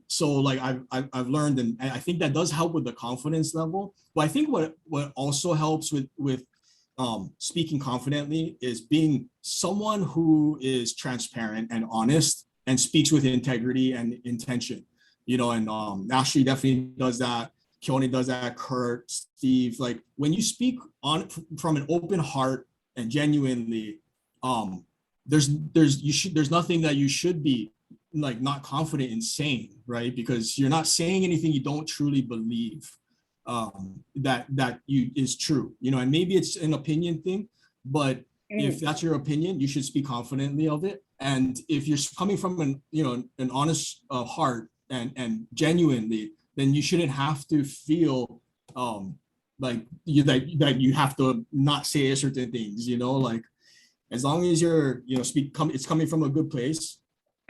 So like I've learned, and I think that does help with the confidence level. But I think what also helps with speaking confidently is being someone who is transparent and honest and speaks with integrity and intention. You know, and Ashliey definitely does that. Keone does that. Kurt, Steve, like when you speak on from an open heart and genuinely, there's nothing that you should be like not confident in saying, right? Because you're not saying anything you don't truly believe that you is true, you know. And maybe it's an opinion thing, but if that's your opinion, you should speak confidently of it. And if you're coming from an honest heart and genuinely, then you shouldn't have to feel like that you have to not say certain things, you know, like as long as you're, you know, it's coming from a good place.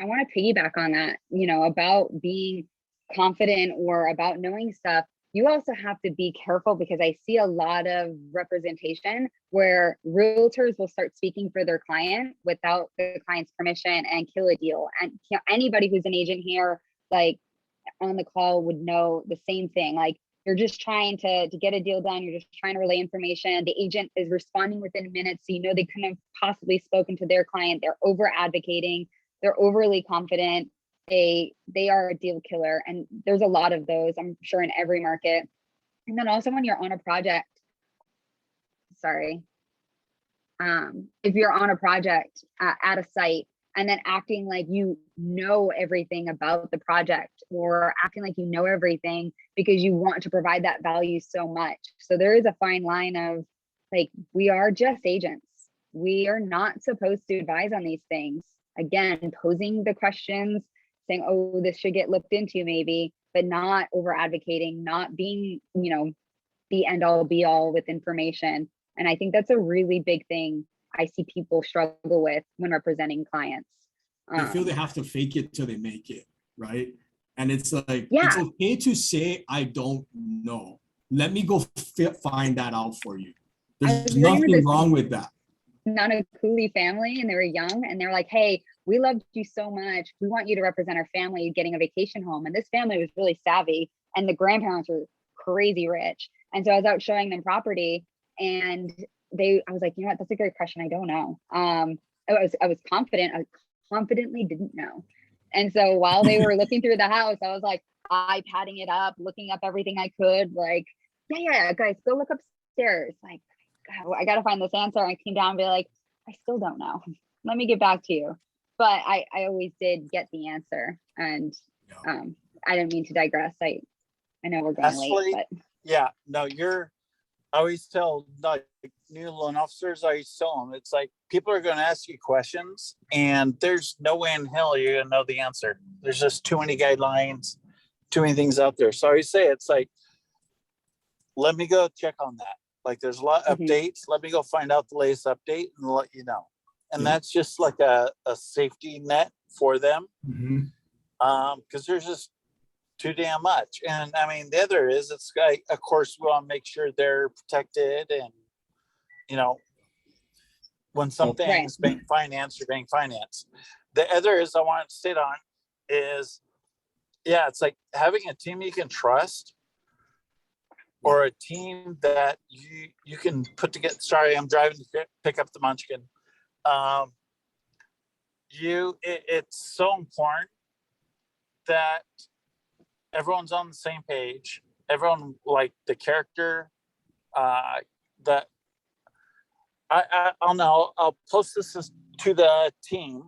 I want to piggyback on that, you know, about being confident or about knowing stuff. You also have to be careful because I see a lot of representation where realtors will start speaking for their client without the client's permission and kill a deal. And you know, anybody who's an agent here, like on the call, would know the same thing. Like you're just trying to get a deal done. You're just trying to relay information. The agent is responding within minutes. So, you know, they couldn't have possibly spoken to their client. They're over advocating. They're overly confident. They are a deal killer. And there's a lot of those, I'm sure, in every market. And then also when you're on a project, if you're on a project at a site and then acting like you know everything about the project or acting like you know everything because you want to provide that value so much. So there is a fine line of like, we are just agents. We are not supposed to advise on these things. Again, posing the questions, saying, oh, this should get looked into maybe, but not over advocating, not being, you know, the end all be all with information. And I think that's a really big thing I see people struggle with when representing clients. They feel they have to fake it till they make it, right? And it's like, yeah, it's okay to say, I don't know. Let me go find that out for you. There's nothing wrong with that. Nanakuli family, and they were young, and they're like, hey, we loved you so much. We want you to represent our family getting a vacation home. And this family was really savvy, and the grandparents were crazy rich. And so I was out showing them property, and I was like, you know what, that's a great question. I don't know. I was confident. I confidently didn't know. And so while they were looking through the house, I was like iPadding it up, looking up everything I could, like, yeah, guys, go look upstairs. Like, I got to find this answer. I came down and be like, I still don't know. Let me get back to you. But I always did get the answer. And I didn't mean to digress. I know we're going late, but yeah, no, I always tell like new loan officers, I always tell them, it's like, people are going to ask you questions and there's no way in hell you're going to know the answer. There's just too many guidelines, too many things out there. So I always say, it's like, let me go check on that. Like there's a lot of updates. Let me go find out the latest update and let you know. And that's just like a safety net for them. Because there's just too damn much. And I mean, the other is, it's like, of course, we want to make sure they're protected. And, you know, when something's being financed or being financed. The other is I want to sit on is, it's like having a team you can trust, or a team that you can put together. Sorry, I'm driving to pick up the munchkin. It's so important that everyone's on the same page. Everyone, like the character, that I'll post this to the team.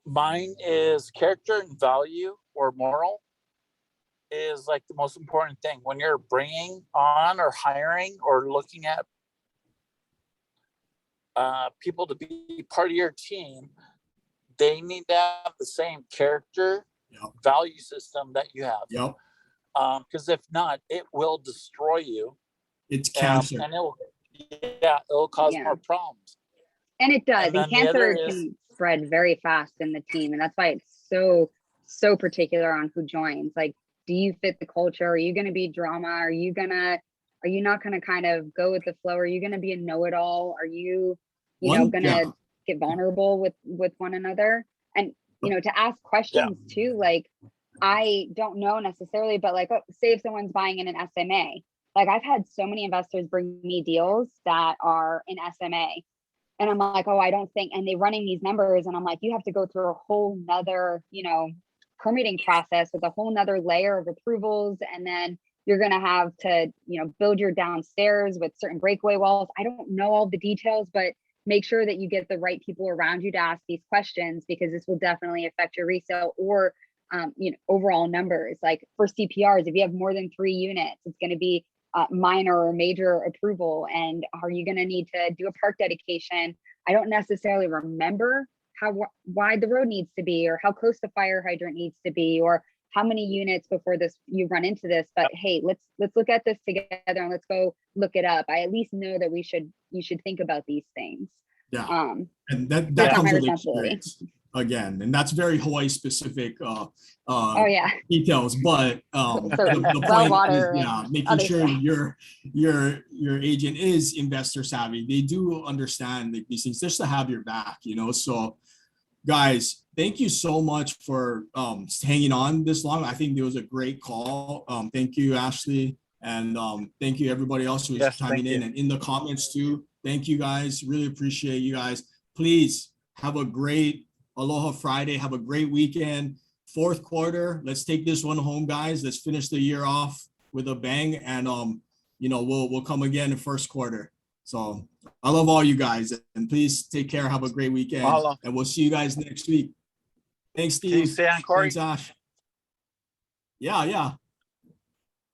Mine is character and value or moral. is like the most important thing when you're bringing on or hiring or looking at people to be part of your team. They need to have the same character, Yep. value system that you have. Yep. Because if not, it will destroy you. It's cancer. And it'll cause Yeah. more problems. And it does. And And then the other cancer is- can spread very fast in the team. And that's why it's so particular on who joins. Like, do you fit the culture? Are you going to be drama? Are you not going to kind of go with the flow? Are you going to be a know-it-all? Are you going to get vulnerable with one another? And, to ask questions too, like, I don't know necessarily, but like, say if someone's buying in an SMA, like I've had so many investors bring me deals that are in SMA. And I'm like, oh, I don't think, and they're running these numbers. And I'm like, you have to go through a whole nother, permitting process with a whole nother layer of approvals. And then you're going to have to, build your downstairs with certain breakaway walls. I don't know all the details, but make sure that you get the right people around you to ask these questions, because this will definitely affect your resale or, overall numbers. Like for CPRs, if you have more than 3 units, it's going to be minor or major approval. And are you going to need to do a park dedication? I don't necessarily remember how wide the road needs to be, or how close the fire hydrant needs to be, or how many units before you run into this. But hey, let's look at this together and let's go look it up. I at least know that you should think about these things. Yeah. And that comes with experience again, and that's very Hawaii specific details. But the point is, making sure your agent is investor savvy. They do understand these things just to have your back, So guys, thank you so much for hanging on this long. I think it was a great call. Thank you, Ashliey, and thank you everybody else who is chiming in and in the comments too. Thank you guys. Really appreciate you guys. Please have a great Aloha Friday. Have a great weekend. Fourth quarter, let's take this one home, guys. Let's finish the year off with a bang, and we'll come again in first quarter. So I love all you guys, and please take care. Have a great weekend, and we'll see you guys next week. Thanks, Steve. Thanks, Ash. Yeah.